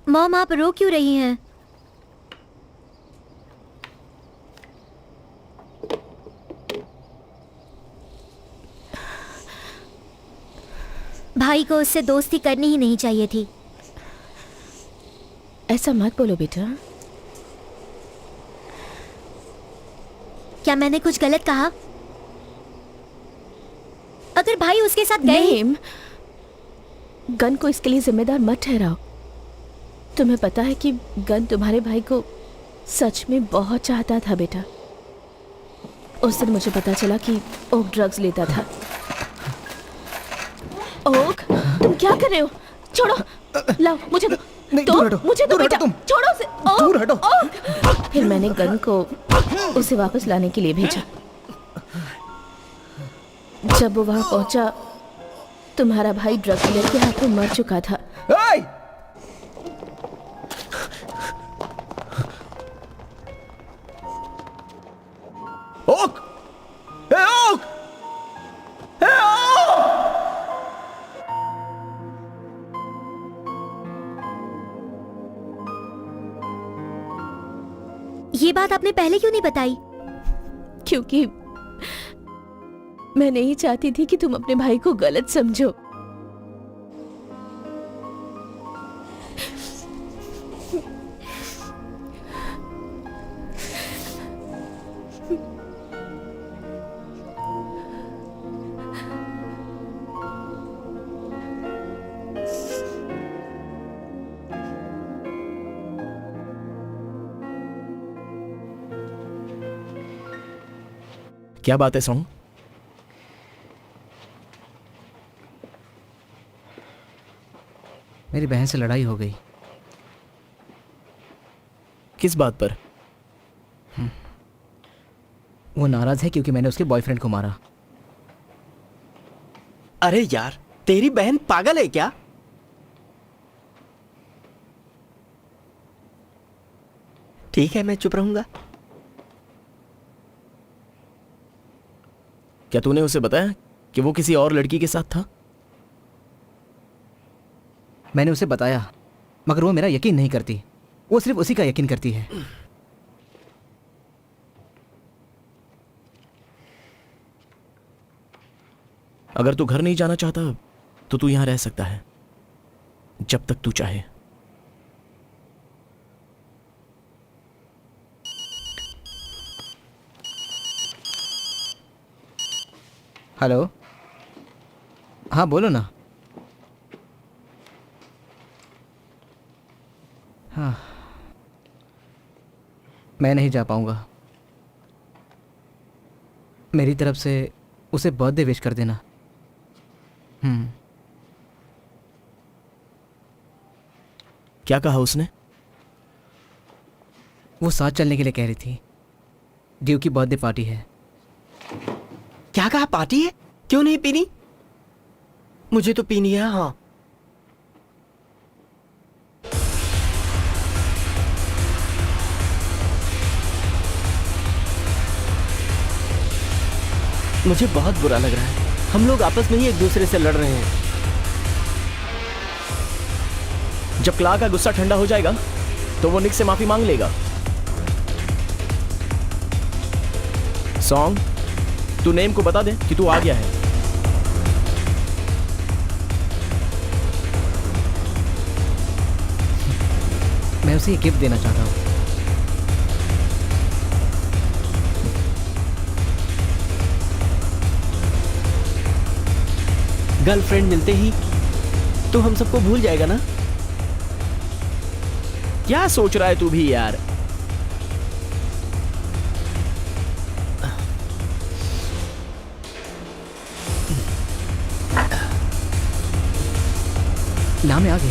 मॉम, आप रो क्यों रही हैं? भाई को उससे दोस्ती करनी ही नहीं चाहिए थी। ऐसा मत बोलो बेटा। क्या मैंने कुछ गलत कहा? अगर भाई उसके साथ गए। नहीं, गन को इसके लिए जिम्मेदार मत ठहराओ। तुम्हें पता है कि गन तुम्हारे भाई को सच में बहुत चाहता था बेटा। उस दिन मुझे पता चला कि ओक ड्रग्स लेता था। ओक, तुम क्या कर रहे हो? छोड़ो, लाओ मुझे दो। नहीं, दो, दूर हटो, मुझे दो दूर बेटा। हटो तुम। छोड़ो उसे। ओक, दूर हटो। ओक। फिर मैंने गन को उसे वापस लाने के लिए भेजा। जब वो वहां पहुंचा, तुम्हारा भाई ड्रग डीलर के हाथों मर चुका था। ओक! ए ओक! ए ओक! बात आपने पहले क्यों नहीं बताई? क्योंकि मैं नहीं चाहती थी कि तुम अपने भाई को गलत समझो। क्या बात है सॉन्ग? मेरी बहन से लड़ाई हो गई। किस बात पर? वो नाराज है क्योंकि मैंने उसके बॉयफ्रेंड को मारा। अरे यार, तेरी बहन पागल है क्या? ठीक है, मैं चुप रहूंगा। क्या तूने उसे बताया कि वो किसी और लड़की के साथ था? मैंने उसे बताया, मगर वो मेरा यकीन नहीं करती। वो सिर्फ उसी का यकीन करती है। अगर तू घर नहीं जाना चाहता तो तू यहां रह सकता है, जब तक तू चाहे। हेलो, हाँ बोलो ना। हाँ, मैं नहीं जा पाऊंगा। मेरी तरफ से उसे बर्थडे विश कर देना। क्या कहा उसने? वो साथ चलने के लिए कह रही थी। ड्यू की बर्थडे पार्टी है। क्या कहा? पार्टी है? क्यों नहीं पीनी? मुझे तो पीनी है। हाँ, मुझे बहुत बुरा लग रहा है। हम लोग आपस में ही एक दूसरे से लड़ रहे हैं। जब क्ला का गुस्सा ठंडा हो जाएगा तो वो निक से माफी मांग लेगा। सॉन्ग, तू नेम को बता दे कि तू आ गया है। मैं उसे ये गिफ्ट देना चाहता हूँ। गर्लफ्रेंड मिलते ही तो हम सबको भूल जाएगा ना? क्या सोच रहा है तू भी यार? ना मैं आ गई।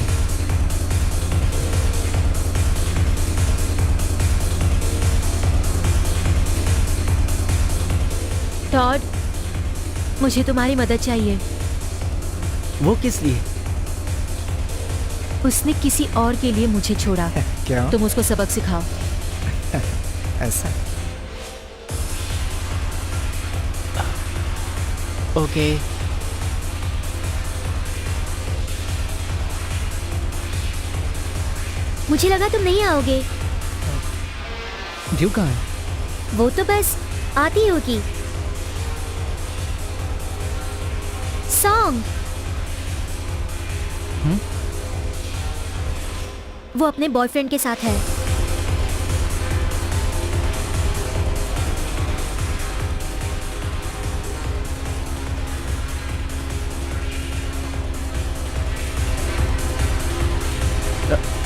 टॉड, मुझे तुम्हारी मदद चाहिए। वो किस लिए? उसने किसी और के लिए मुझे छोड़ा। क्या? तुम उसको सबक सिखाओ। ऐसा? ओके। मुझे लगा तुम नहीं आओगे। ड्यू कहाँ है? वो तो बस आती होगी। सॉन्ग, वो अपने बॉयफ्रेंड के साथ है।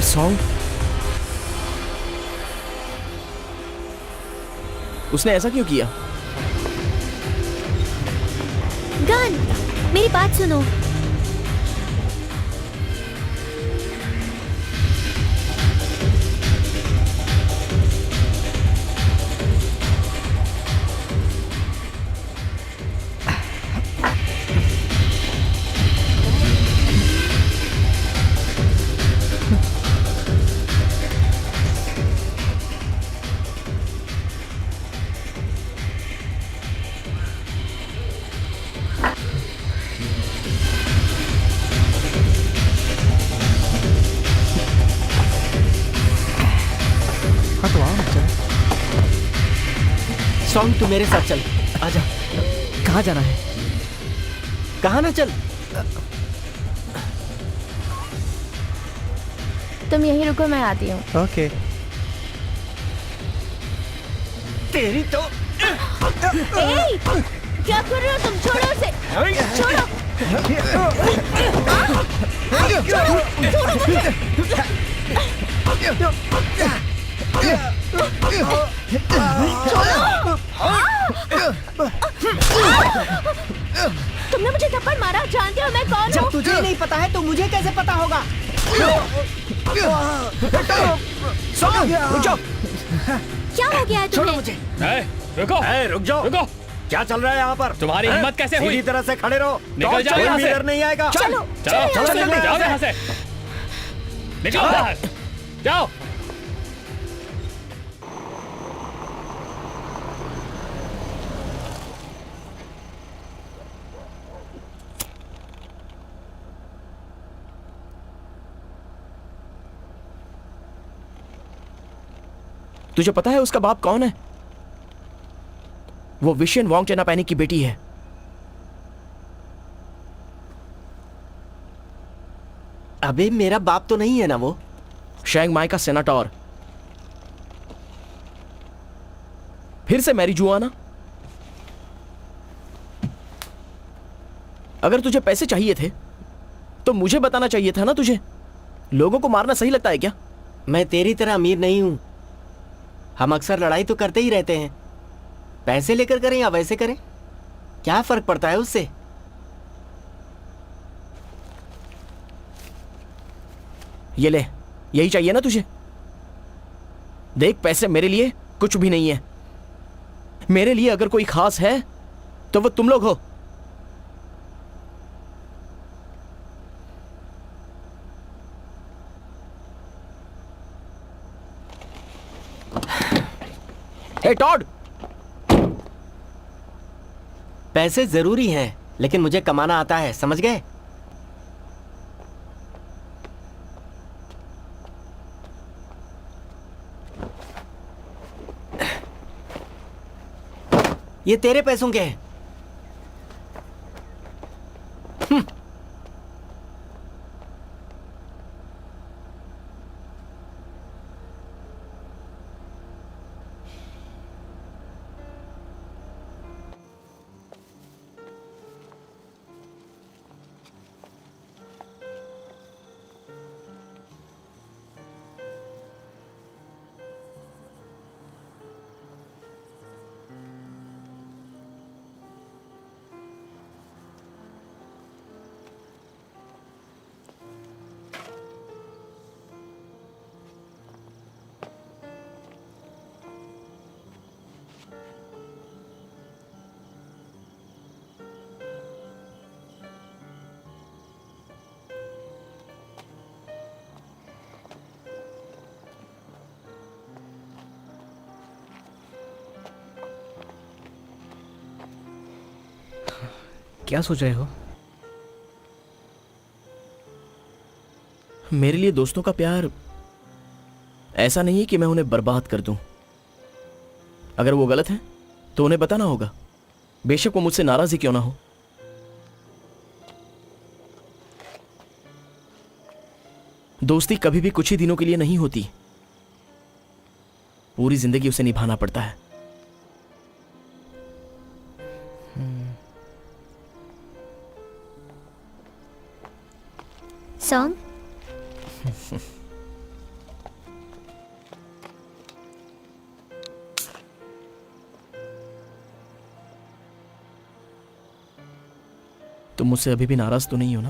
सॉन्ग, उसने ऐसा क्यों किया? गन, मेरी बात सुनो। सॉन्ग तू मेरे साथ चल, आजा। कहाँ जाना है? कहाँ ना चल? तुम यहीं रुको, मैं आती हूँ। ओके। तेरी तो क्या कर रहे हो तुम? छोड़ो उसे, छोड़ो। तुमने मुझे थप्पड़ मारा, जानते हो मैं कौन हूँ? जब तुझे नहीं पता है तो मुझे कैसे पता होगा? रुक जाओ। क्या हो गया है तुम्हें? रुको, रुक जाओ। रुको। क्या चल रहा है यहाँ पर? तुम्हारी हिम्मत कैसे हुई? सीधी तरह से खड़े रहो। निकल जाओ यहाँ से। इधर नहीं आएगा। चलो, चलो जल्दी जाओ यहाँ से। निकलो बाहर, जाओ। तुझे पता है उसका बाप कौन है? वो विशियन वोंग चेनापैनी की बेटी है। अबे मेरा बाप तो नहीं है ना वो? शैंग माई का सेनाटोर। फिर से मैरी जुआना। अगर तुझे पैसे चाहिए थे तो मुझे बताना चाहिए था ना तुझे। लोगों को मारना सही लगता है क्या? मैं तेरी तरह अमीर नहीं हूं। हम अक्सर लड़ाई तो करते ही रहते हैं। पैसे लेकर करें या वैसे करें, क्या फर्क पड़ता है उससे? ये ले, यही चाहिए ना तुझे? देख, पैसे मेरे लिए कुछ भी नहीं है। मेरे लिए अगर कोई खास है तो वो तुम लोग हो। हे टॉड, पैसे जरूरी हैं, लेकिन मुझे कमाना आता है, समझ गए? ये तेरे पैसों के हैं। क्या सोच रहे हो? मेरे लिए दोस्तों का प्यार ऐसा नहीं है कि मैं उन्हें बर्बाद कर दूं। अगर वो गलत है तो उन्हें बताना होगा, बेशक वो मुझसे नाराज ही क्यों ना हो। दोस्ती कभी भी कुछ ही दिनों के लिए नहीं होती, पूरी जिंदगी उसे निभाना पड़ता है। सॉन्ग तुम मुझसे अभी भी नाराज तो नहीं हो ना?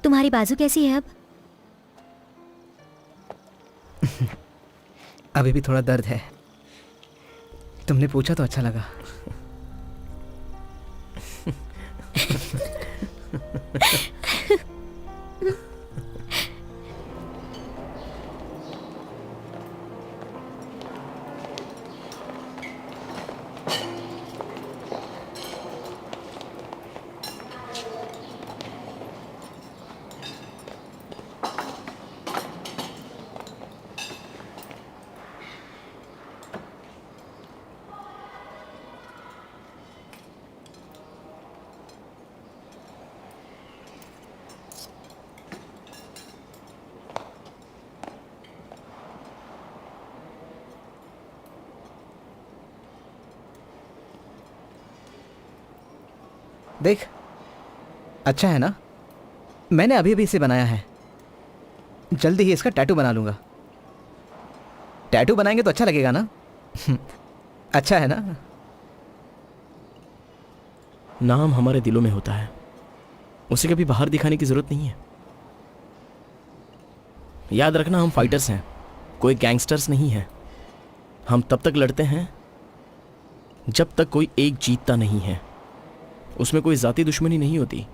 तुम्हारी बाजू कैसी है अब? अभी भी थोड़ा दर्द है। तुमने पूछा तो अच्छा लगा। देख, अच्छा है ना? मैंने अभी अभी इसे बनाया है, जल्दी ही इसका टैटू बना लूंगा। टैटू बनाएंगे तो अच्छा लगेगा ना? अच्छा है ना? नाम हमारे दिलों में होता है, उसे कभी बाहर दिखाने की जरूरत नहीं है। याद रखना, हम फाइटर्स हैं, कोई गैंगस्टर्स नहीं हैं। हम तब तक लड़ते हैं जब तक कोई एक जीतता नहीं है। उसमें कोई जाती दुश्मनी नहीं होती।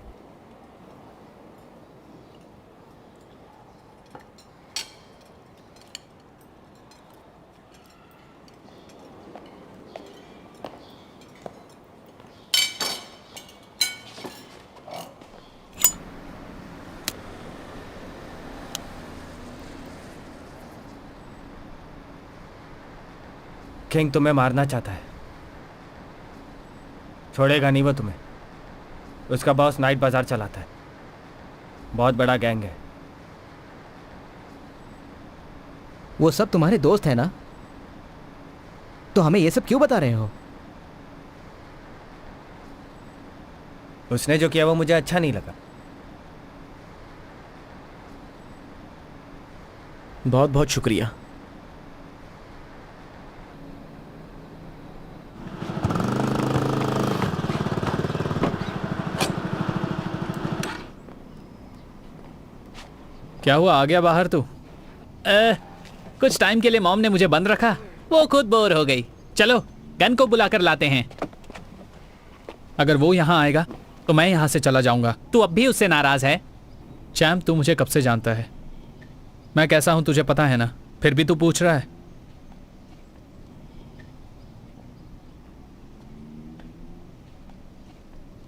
किंग तुम्हें मारना चाहता है, छोड़ेगा नहीं वो तुम्हें। उसका बॉस नाइट बाजार चलाता है, बहुत बड़ा गैंग है। वो सब तुम्हारे दोस्त हैं ना? तो हमें ये सब क्यों बता रहे हो? उसने जो किया वो मुझे अच्छा नहीं लगा। बहुत बहुत शुक्रिया। क्या हुआ, आ गया बाहर तू? कुछ टाइम के लिए मॉम ने मुझे बंद रखा, वो खुद बोर हो गई। चलो गन को बुलाकर लाते हैं। अगर वो यहाँ आएगा तो मैं यहाँ से चला जाऊंगा। तू अब भी उससे नाराज है? चैम, तू मुझे कब से जानता है, मैं कैसा हूं तुझे पता है ना, फिर भी तू पूछ रहा है।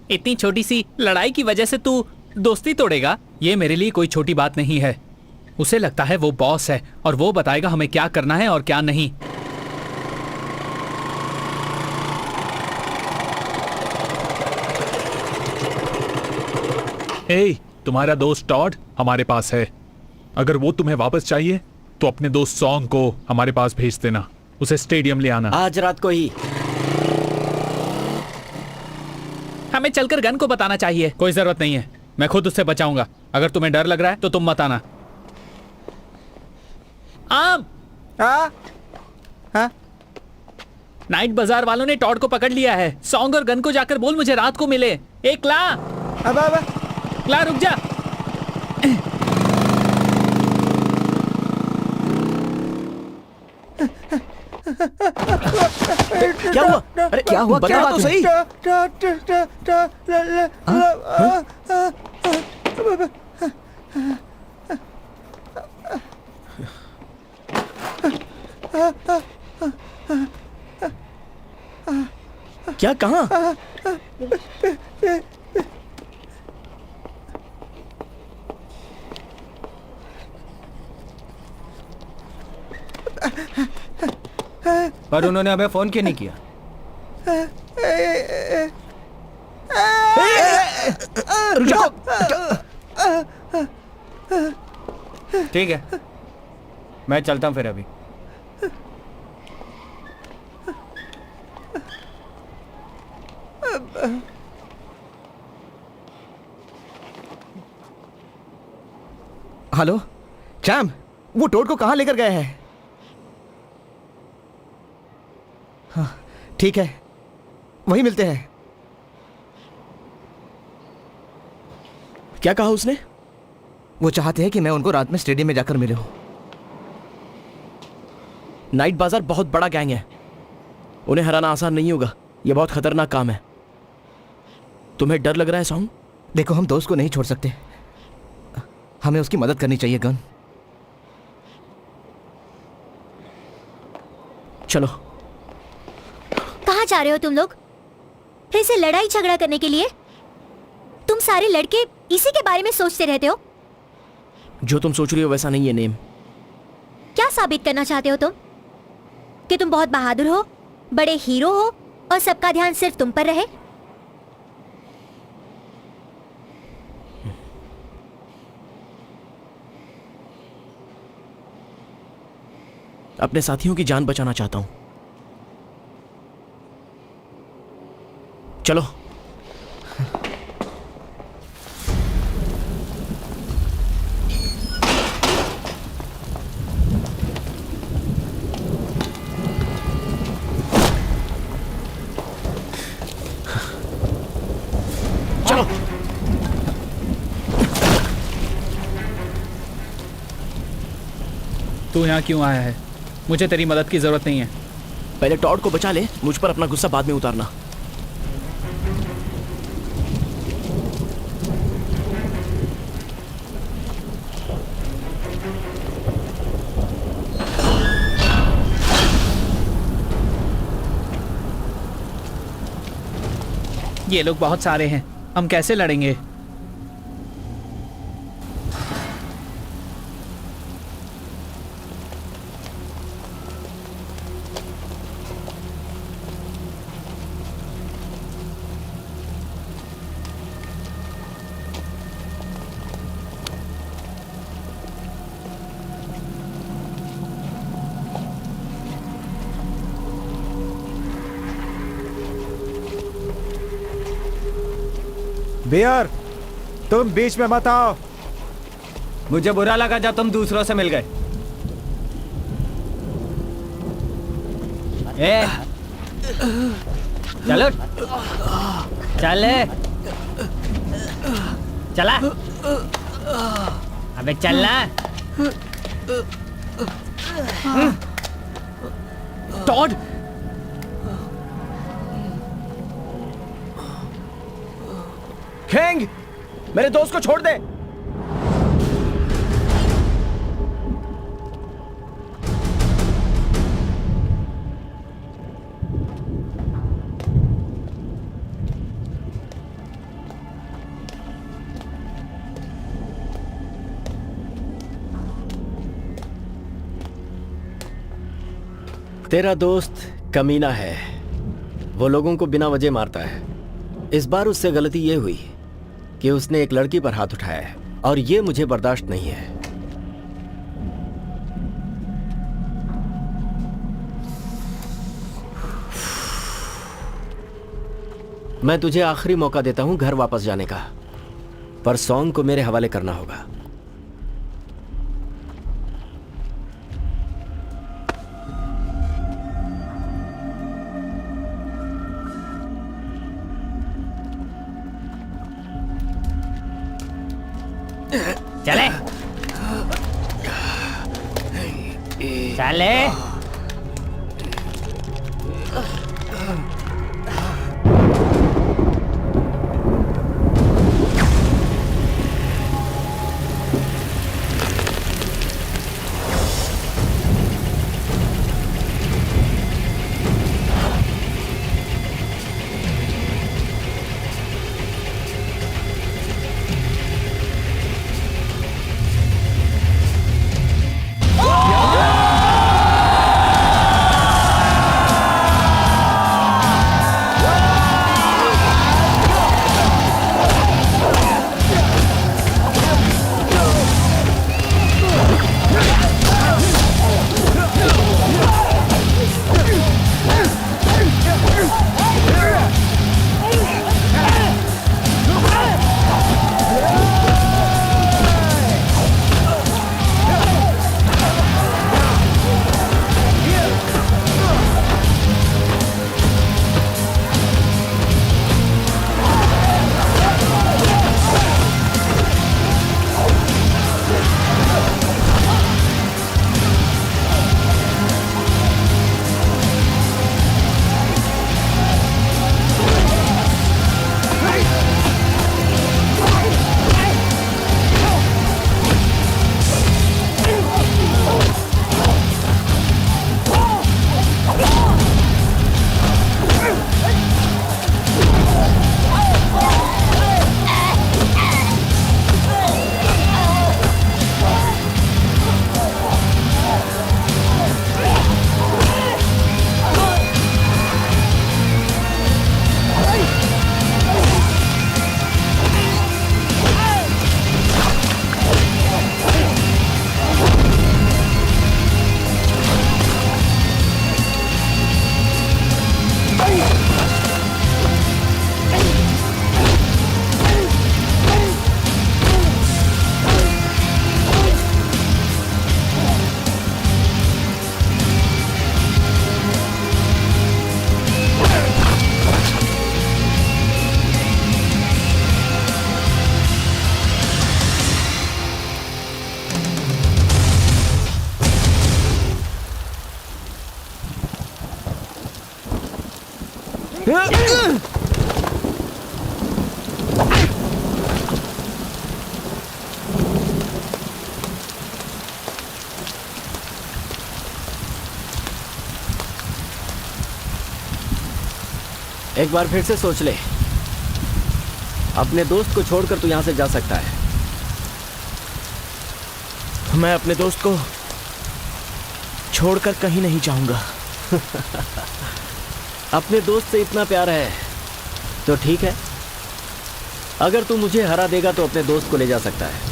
इतनी छोटी सी लड़ाई की वजह से तू दोस्ती तोड़ेगा? ये मेरे लिए कोई छोटी बात नहीं है। उसे लगता है वो बॉस है और वो बताएगा हमें क्या करना है और क्या नहीं। ए, तुम्हारा दोस्त टॉड हमारे पास है। अगर वो तुम्हें वापस चाहिए तो अपने दोस्त सॉन्ग को हमारे पास भेज देना, उसे स्टेडियम ले आना। आज रात को ही। हमें चलकर गन को बताना चाहिए। कोई जरूरत नहीं है, मैं खुद उससे बचाऊंगा। अगर तुम्हें डर लग रहा है तो तुम मत आना। आम, नाइट बाजार वालों ने टॉड को पकड़ लिया है। सॉन्ग और गन को जाकर बोल मुझे रात को मिले। एक क्ला रुक जा। क्या हुआ? अरे क्या हुआ? बता बता तो सही। क्या, कहाँ? पर उन्होंने हमें फोन क्यों नहीं किया? ठीक है, मैं चलता हूं फिर अभी। हेलो चैम, वो टोड को कहाँ लेकर गए हैं? हाँ ठीक है, वहीं मिलते हैं। क्या कहा उसने? वो चाहते हैं कि मैं उनको रात में स्टेडियम में जाकर मिलूं। नाइट बाजार बहुत बड़ा गैंग है, उन्हें हराना आसान नहीं होगा। यह बहुत खतरनाक काम है। तुम्हें डर लग रहा है सॉन्ग? देखो, हम दोस्त को नहीं छोड़ सकते, हमें उसकी मदद करनी चाहिए। गन, चलो। कहाँ जा रहे हो तुम लोग? फिर से लड़ाई झगड़ा करने के लिए? तुम सारे लड़के इसी के बारे में सोचते रहते हो। जो तुम सोच रही हो वैसा नहीं है नेम। क्या साबित करना चाहते हो तुम? कि तुम बहुत बहादुर हो, बड़े हीरो हो और सबका ध्यान सिर्फ तुम पर रहे? अपने साथियों की जान बचाना चाहता हूं। चलो। तू यहाँ क्यों आया है? मुझे तेरी मदद की जरूरत नहीं है। पहले टॉड को बचा ले, मुझ पर अपना गुस्सा बाद में उतारना। ये लोग बहुत सारे हैं, हम कैसे लड़ेंगे? बियर, तुम बीच में मत आओ। मुझे बुरा लगा जब तुम दूसरों से मिल गए। ए, चलो, चले, चला, अबे चलना। टॉड, खेंग, मेरे दोस्त को छोड़ दे। तेरा दोस्त कमीना है, वो लोगों को बिना वजह मारता है। इस बार उससे गलती ये हुई कि उसने एक लड़की पर हाथ उठाया है और ये मुझे बर्दाश्त नहीं है। मैं तुझे आखिरी मौका देता हूं घर वापस जाने का, पर सॉन्ग को मेरे हवाले करना होगा। चले, चले। एक बार फिर से सोच ले, अपने दोस्त को छोड़कर तू यहां से जा सकता है। मैं अपने दोस्त को छोड़कर कहीं नहीं जाऊंगा। अपने दोस्त से इतना प्यार है तो ठीक है, अगर तू मुझे हरा देगा तो अपने दोस्त को ले जा सकता है।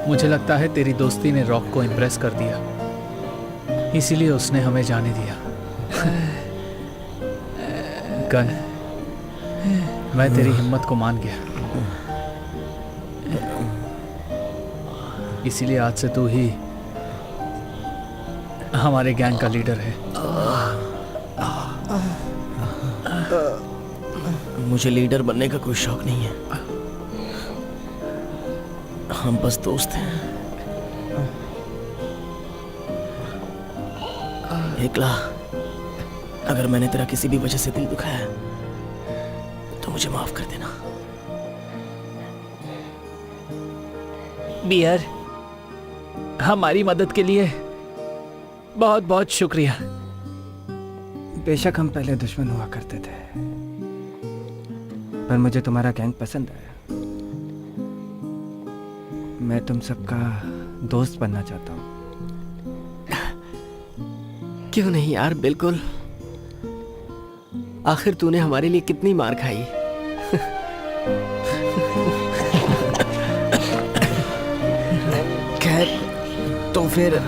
मुझे लगता है तेरी दोस्ती ने रॉक को इम्प्रेस कर दिया, इसीलिए उसने हमें जाने दिया। गन, मैं तेरी हिम्मत को मान गया, इसीलिए आज से तू ही हमारे गैंग का लीडर है। मुझे लीडर बनने का कोई शौक नहीं है, हम बस दोस्त हैं। एकला, अगर मैंने तेरा किसी भी वजह से दिल दुखाया तो मुझे माफ कर देना। बियर, हमारी मदद के लिए बहुत बहुत शुक्रिया। बेशक हम पहले दुश्मन हुआ करते थे, पर मुझे तुम्हारा गैंग पसंद आया। मैं तुम सबका दोस्त बनना चाहता हूँ। क्यों नहीं यार, बिल्कुल। आखिर तूने हमारे लिए कितनी मार खाई। खैर, तो फिर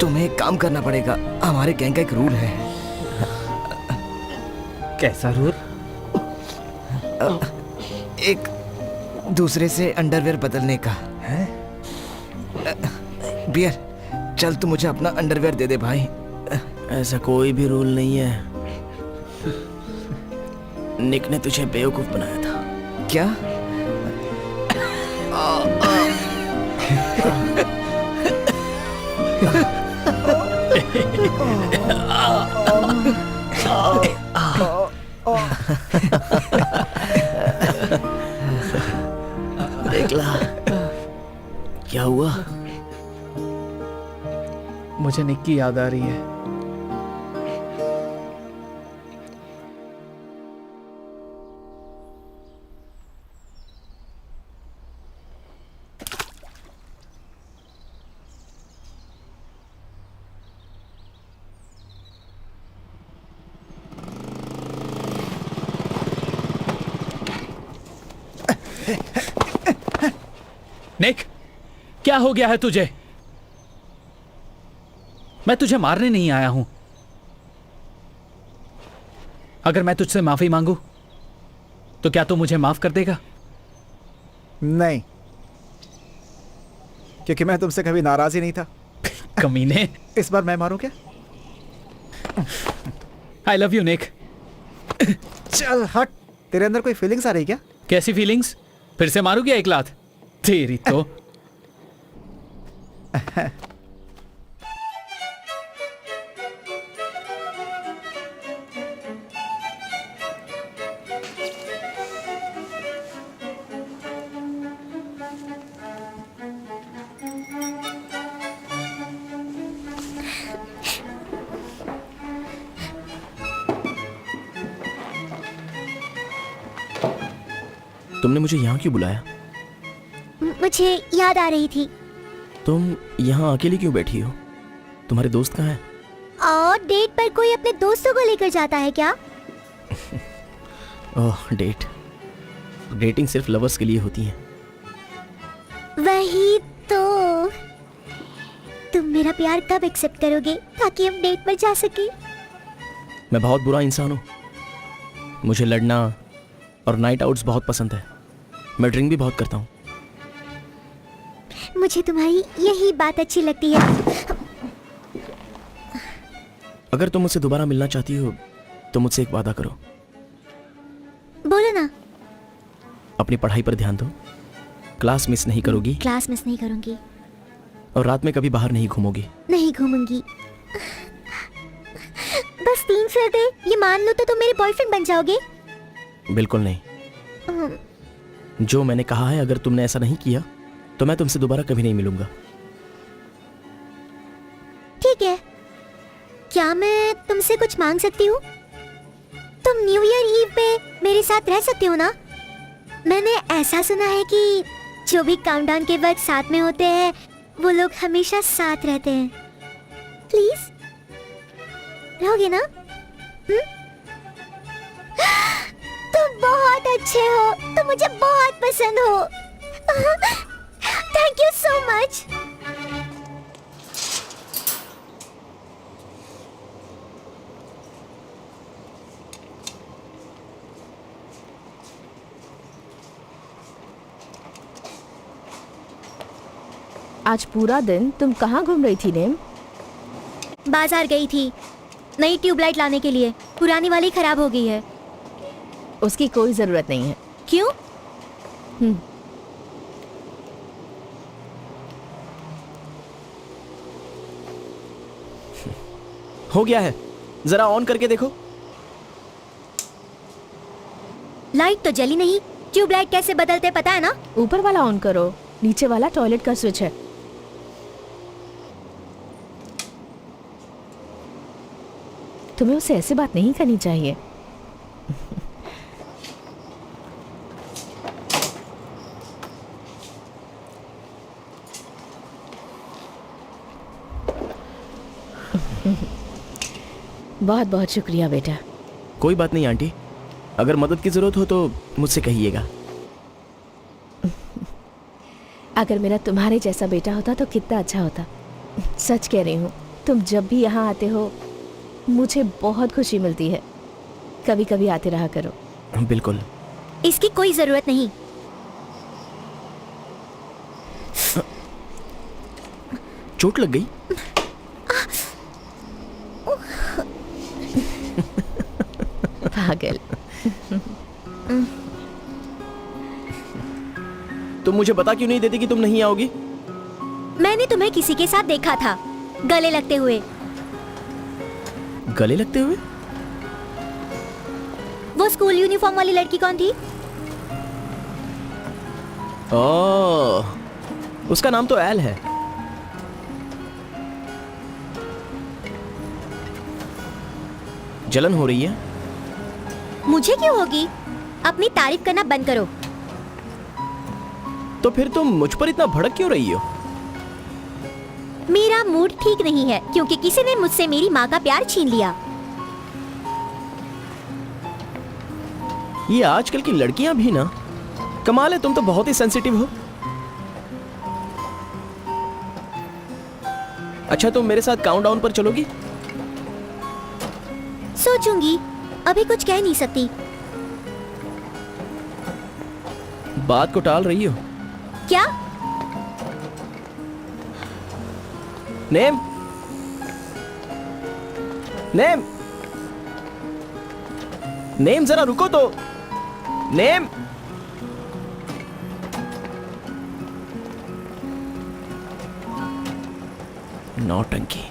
तुम्हें एक काम करना पड़ेगा। हमारे गैंग का एक रूल है। कैसा रूल? एक दूसरे से अंडरवेयर बदलने का है। बियर, चल तू मुझे अपना अंडरवेयर दे दे भाई। ऐसा कोई भी रूल नहीं है, निक ने तुझे बेवकूफ बनाया था। क्या? एकला, क्या हुआ? मुझे निक की याद आ रही है। निक, क्या हो गया है तुझे? मैं तुझे मारने नहीं आया हूं। अगर मैं तुझसे माफी मांगू तो क्या तू मुझे माफ कर देगा? नहीं, क्योंकि मैं तुमसे कभी नाराज ही नहीं था। कमीने। इस बार मैं मारूं क्या? आई लव यू निक। चल हट। तेरे अंदर कोई फीलिंग्स आ रही क्या? कैसी फीलिंग्स? फिर से मारू क्या एक लात? तेरी तो। तुमने मुझे यहाँ क्यों बुलाया? मुझे याद आ रही थी। तुम यहाँ अकेली क्यों बैठी हो? तुम्हारे दोस्त कहाँ हैं? और डेट पर कोई अपने दोस्तों को लेकर जाता है क्या? ओह, डेट। डेटिंग सिर्फ लवर्स के लिए होती है। वही तो। तुम मेरा प्यार कब एक्सेप्ट करोगे ताकि हम डेट पर जा सके? मैं बहुत बुरा इंसान हूँ। मुझे लड़ना और नाइट आउट्स बहुत पसंद है। मैं ड्रिंक भी बहुत करता हूँ। मुझे तुम्हारी यही बात अच्छी लगती है। अगर तुम मुझसे दोबारा मिलना चाहती हो तो मुझसे एक वादा करो। बोलो ना। अपनी पढ़ाई पर ध्यान दो, क्लास मिस नहीं करोगी क्लास मिस नहीं करूंगी, और रात में कभी बाहर नहीं घूमोगी। नहीं घूमूंगी। बस 3 शर्तें ये मान लो तो तुम मेरे बॉयफ्रेंड बन जाओगे? बिल्कुल नहीं। जो मैंने कहा है, अगर तुमने ऐसा नहीं किया तो मैं तुमसे दोबारा कभी नहीं मिलूंगा। ठीक है। क्या मैं तुमसे कुछ मांग सकती हूँ? तुम न्यू ईयर ईव पे मेरे साथ रह सकते हो ना? मैंने ऐसा सुना है कि जो भी काउंटडाउन के वक्त साथ में होते हैं वो लोग हमेशा साथ रहते हैं। प्लीज रहोगे ना? तुम बहुत अच्छे हो, तुम मुझे बहुत पसंद हो। Thank you so much. आज पूरा दिन तुम कहाँ घूम रही थी नेम? बाजार गई थी नई ट्यूबलाइट लाने के लिए। पुरानी वाली खराब हो गई है। उसकी कोई जरूरत नहीं है। क्यों? हो गया है, जरा ऑन करके देखो। लाइट तो जली नहीं। ट्यूबलाइट कैसे बदलते पता है ना? ऊपर वाला ऑन करो, नीचे वाला टॉयलेट का स्विच है। तुम्हें उससे ऐसे बात नहीं करनी चाहिए। बहुत बहुत शुक्रिया बेटा। कोई बात नहीं आंटी, अगर मदद की जरूरत हो तो मुझसे कहिएगा। अगर मेरा तुम्हारे जैसा बेटा होता तो कितना अच्छा होता। सच कह रही हूँ, तुम जब भी यहाँ आते हो मुझे बहुत खुशी मिलती है। कभी कभी आते रहा करो। बिल्कुल। इसकी कोई जरूरत नहीं। चोट लग गई? पागल। तुम मुझे बता क्यों नहीं देती कि तुम नहीं आओगी? मैंने तुम्हें किसी के साथ देखा था, गले लगते हुए। गले लगते हुए? वो स्कूल यूनिफॉर्म वाली लड़की कौन थी? ओह, उसका नाम तो एल है। जलन हो रही है? मुझे क्यों होगी? अपनी तारीफ करना बंद करो। तो फिर तुम मुझ पर इतना भड़क क्यों रही हो? मेरा मूड ठीक नहीं है क्योंकि किसी ने मुझसे मेरी माँ का प्यार छीन लिया। ये आजकल की लड़कियां भी ना, कमाल है, तुम तो बहुत ही सेंसिटिव हो। अच्छा, तुम मेरे साथ काउंटडाउन पर चलोगी? सोचूंगी, अभी कुछ कह नहीं सकती। बात को टाल रही हो? क्या? नेम, नेम, नेम, जरा रुको तो। नेम, नौटंकी।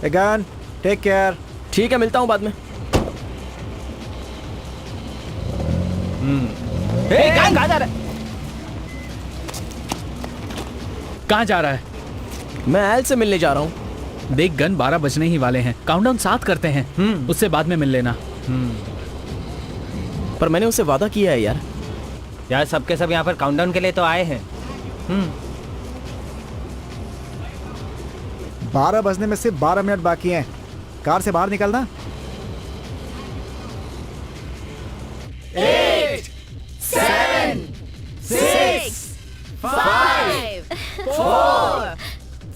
Gun, take care. ठीक है, मिलता हूं बाद में। कहाँ जा रहा है? कहाँ जा रहा है? मैं एल से मिलने जा रहा हूं। देख गन, 12 बजने ही वाले हैं। काउंटडाउन 7 करते हैं, उससे बाद में मिल लेना। पर मैंने उससे वादा किया है यार। यार सबके सब यहाँ पर काउंटडाउन के लिए तो आए हैं। 12 बजने में सिर्फ 12 मिनट बाकी हैं। कार से बाहर निकलना। 8, 7, 6, 5, 4,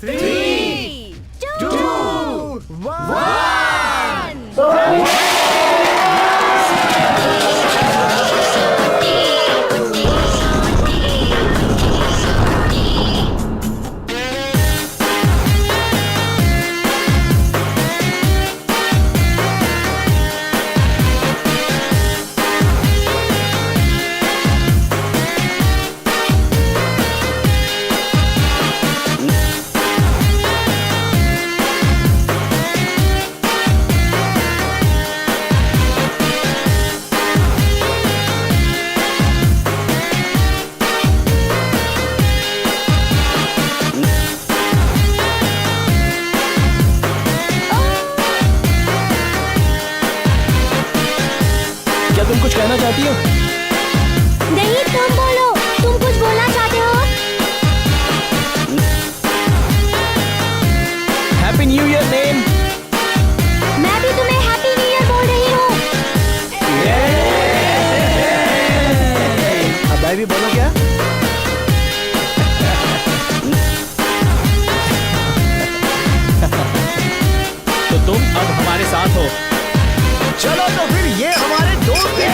3, 2, 1। तुम कुछ कहना चाहती हो? नहीं, तुम बोलो। तुम कुछ बोलना चाहते हो? Happy new year name. मैं भी तुम्हें हैप्पी न्यू ईयर बोल रही हूँ। अब मैं भी बोलो क्या? तो तुम अब हमारे साथ हो। चलो तो फिर ये हमारे दोस्त हैं।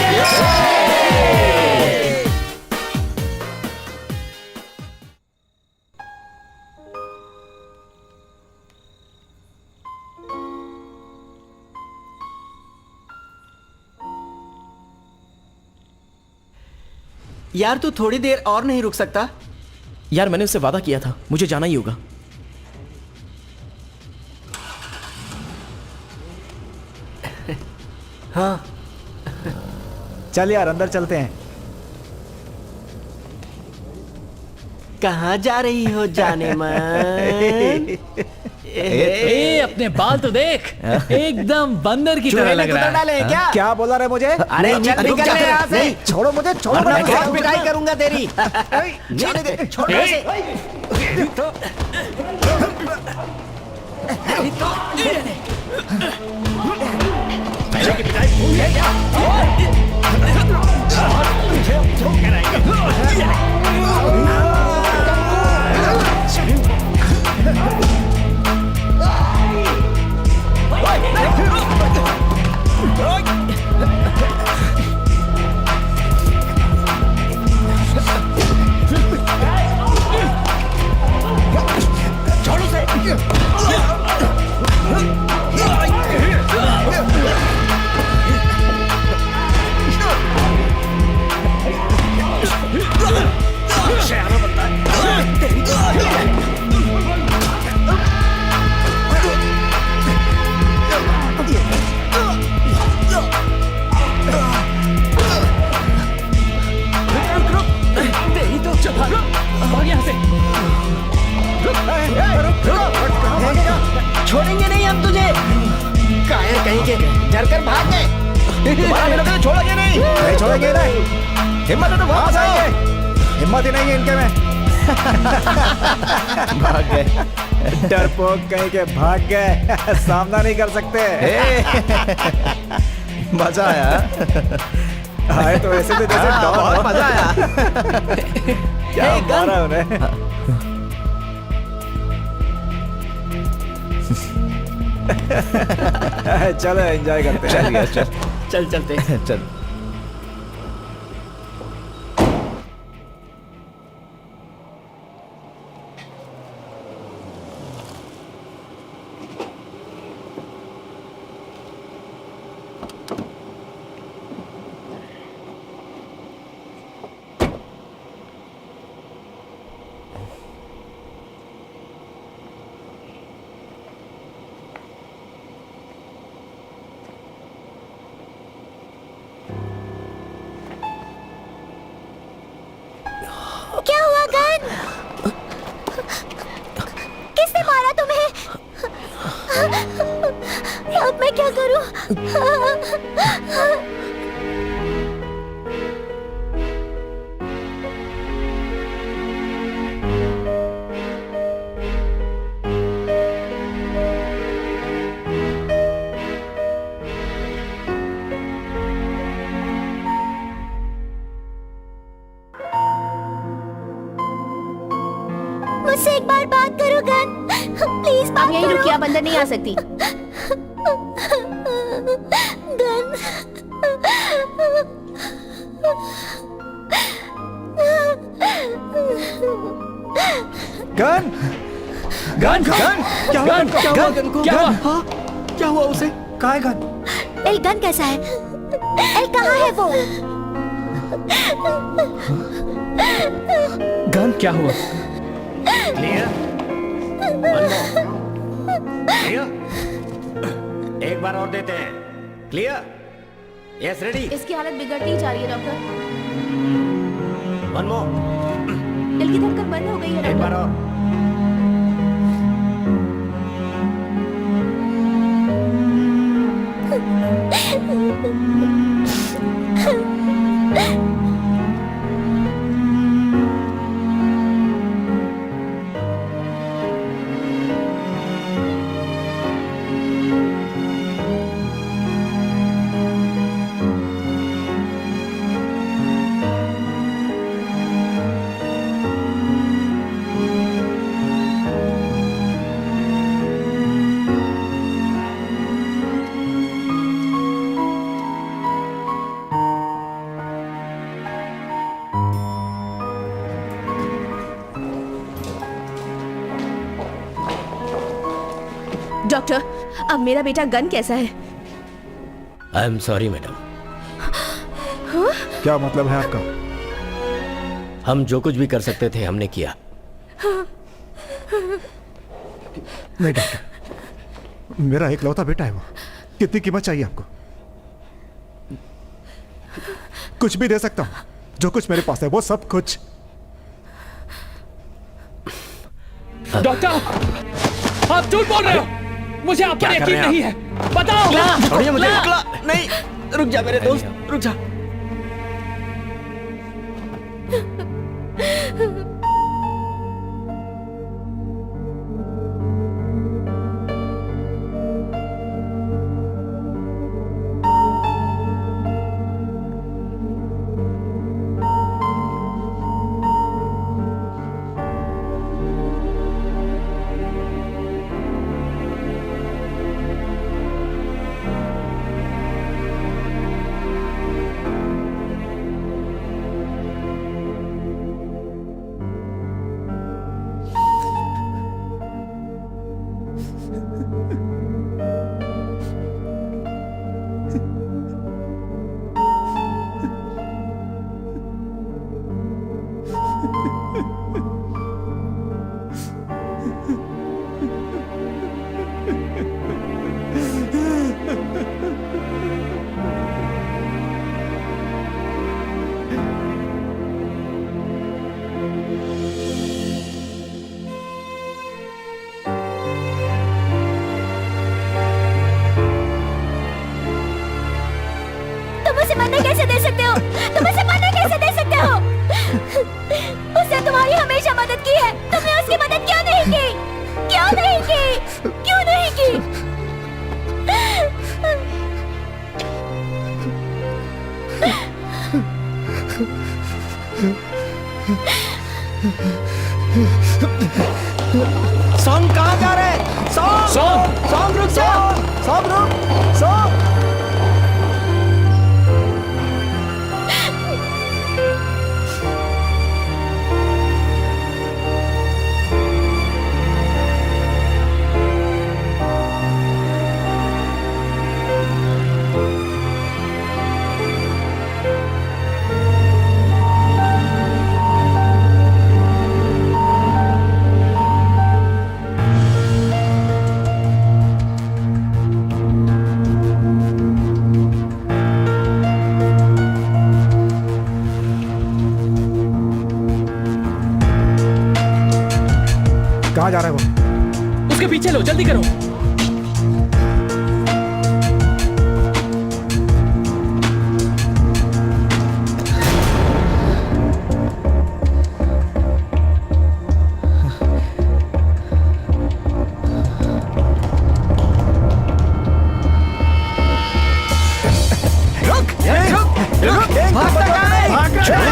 यार तू थोड़ी देर और नहीं रुक सकता? यार मैंने उससे वादा किया था, मुझे जाना ही होगा। हाँ चल यार, अंदर चलते हैं। कहाँ जा रही हो जाने मन? ए, अपने बाल तो देख, एकदम बंदर की तरह लग रहा है। क्या क्या बोला रहे मुझे? अरे चल रुक निकल जा, यहाँ से। नहीं, छोड़ो मुझे, छोड़ो मैं मुझे। बहुत पिटाई करूंगा तेरी। जाने दे, छोड़ इसे। तुम्हारा मेरे को छोड़ेंगे नहीं। नहीं छोड़ेंगे नहीं। हिम्मत है तो वापस आएंगे। हिम्मत ही नहीं है इनके में। भाग गए। डरपोक कहीं के भाग गए। सामना नहीं कर सकते। मजा आया। आए तो ऐसे थे जैसे डॉन बहुत हो। मजा आया। क्या मारा उन्हें। चलो एंजॉय करते हैं। चल यार चल। चल चलते हैं। चल। क्या हुआ गन? किसने मारा तुम्हें? अब मैं क्या करूं? मुझसे एक बार बात करो गन, प्लीज बात यहीं करो। रुकिए, आप अंदर नहीं आ सकती। गन, गन गन गन क्या हुआ? गन, क्या हुआ? क्या हुआ? हाँ क्या हुआ उसे? कहाँ है गन? एल गन कैसा है? एल कहाँ है वो? गन क्या हुआ? एक बार और देते हैं। क्लियर? Yes ready. इसकी हालत बिगड़ती ही जा रही है डॉक्टर। One more. दिल की धड़कन बंद हो गई है एक बार डॉक्टर। और। डॉक्टर, अब मेरा बेटा गन कैसा है? I am sorry madam. क्या मतलब है आपका? हम जो कुछ भी कर सकते थे हमने किया। नहीं डॉक्टर, मेरा इकलौता बेटा है वो। कितनी कीमत चाहिए आपको? कुछ भी दे सकता हूं। जो कुछ मेरे पास है वो सब कुछ। डॉक्टर, आप झूठ बोल रहे हो। मुझे आप पर यकीन नहीं है। बताओ। छोड़िए मुझे। नहीं, रुक जा मेरे दोस्त, रुक जा। उसे मरने कैसे दे सकते हो? तुम उसे मरने कैसे दे सकते हो? उसने तुम्हारी हमेशा मदद की है, तुमने उसकी मदद क्यों नहीं की? क्यों नहीं की? क्यों नहीं की? सॉन्ग कहाँ जा रहे हैं? सॉन्ग सॉन्ग रुक जा, सॉन्ग रुक, सॉन्ग। कहाँ जा रहा है वो? उसके पीछे लो, जल्दी करो।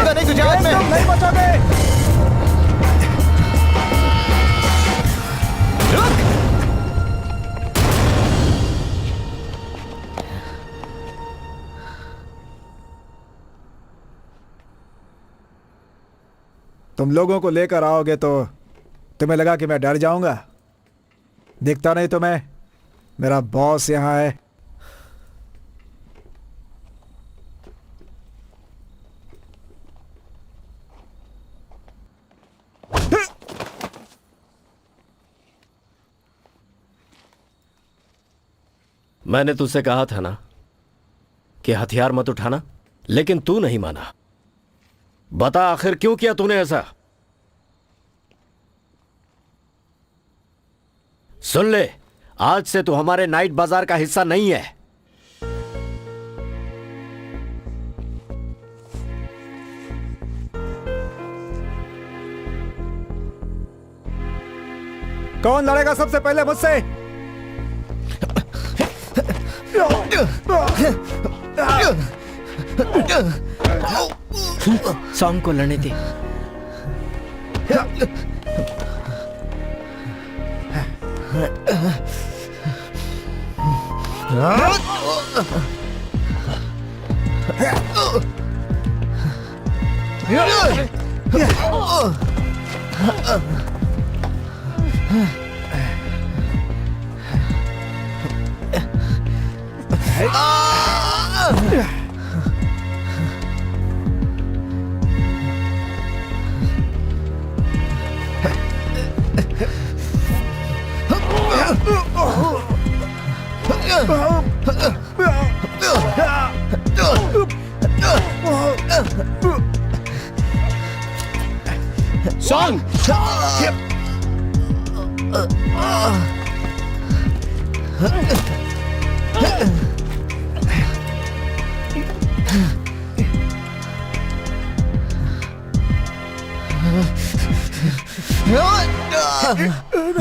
नहीं तुझे आज में नहीं बचोगे। तुम लोगों को लेकर आओगे तो तुम्हें लगा कि मैं डर जाऊंगा? दिखता नहीं तुम्हें? मेरा बॉस यहाँ है। मैंने तुझसे कहा था ना कि हथियार मत उठाना, लेकिन तू नहीं माना। बता आखिर क्यों किया तूने ऐसा? सुन ले, आज से तू हमारे नाइट बाजार का हिस्सा नहीं है। कौन लड़ेगा सबसे पहले मुझसे? सॉन्ग को लड़ने दे। सॉन्ग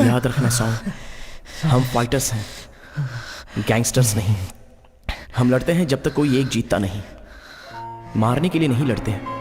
याद रखना सॉन्ग, हम फाइटर्स हैं, गैंगस्टर्स नहीं। हम लड़ते हैं जब तक कोई एक जीतता नहीं, मारने के लिए नहीं लड़ते हैं।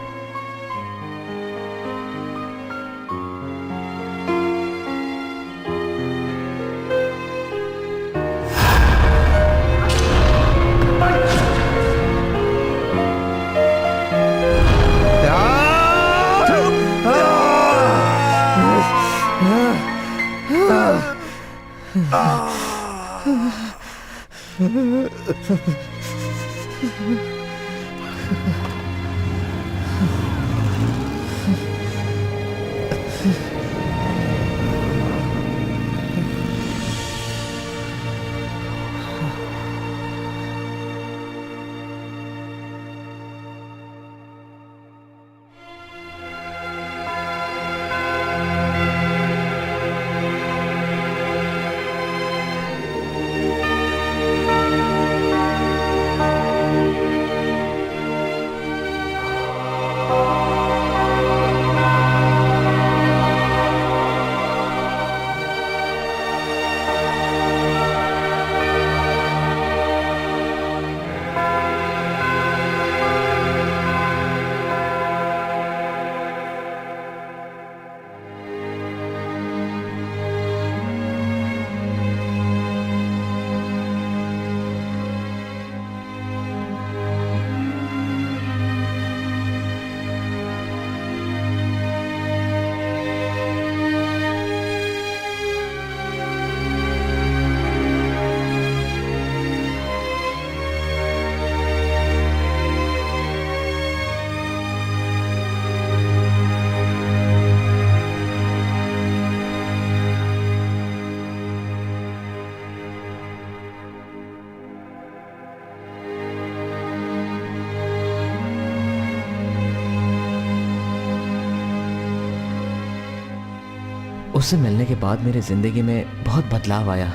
उससे मिलने के बाद मेरी जिंदगी में बहुत बदलाव आया।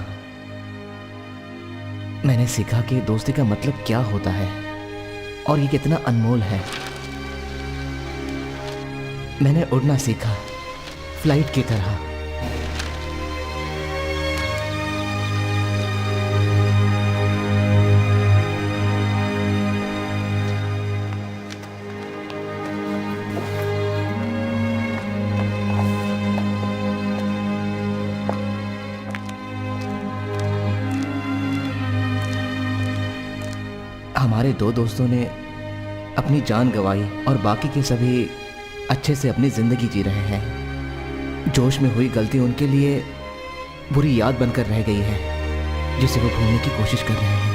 मैंने सीखा कि दोस्ती का मतलब क्या होता है और ये कितना अनमोल है। मैंने उड़ना सीखा, फ्लाइट की तरह। हमारे दो दोस्तों ने अपनी जान गंवाई और बाकी के सभी अच्छे से अपनी जिंदगी जी रहे हैं। जोश में हुई गलती उनके लिए बुरी याद बनकर रह गई है जिसे वो भूलने की कोशिश कर रहे हैं।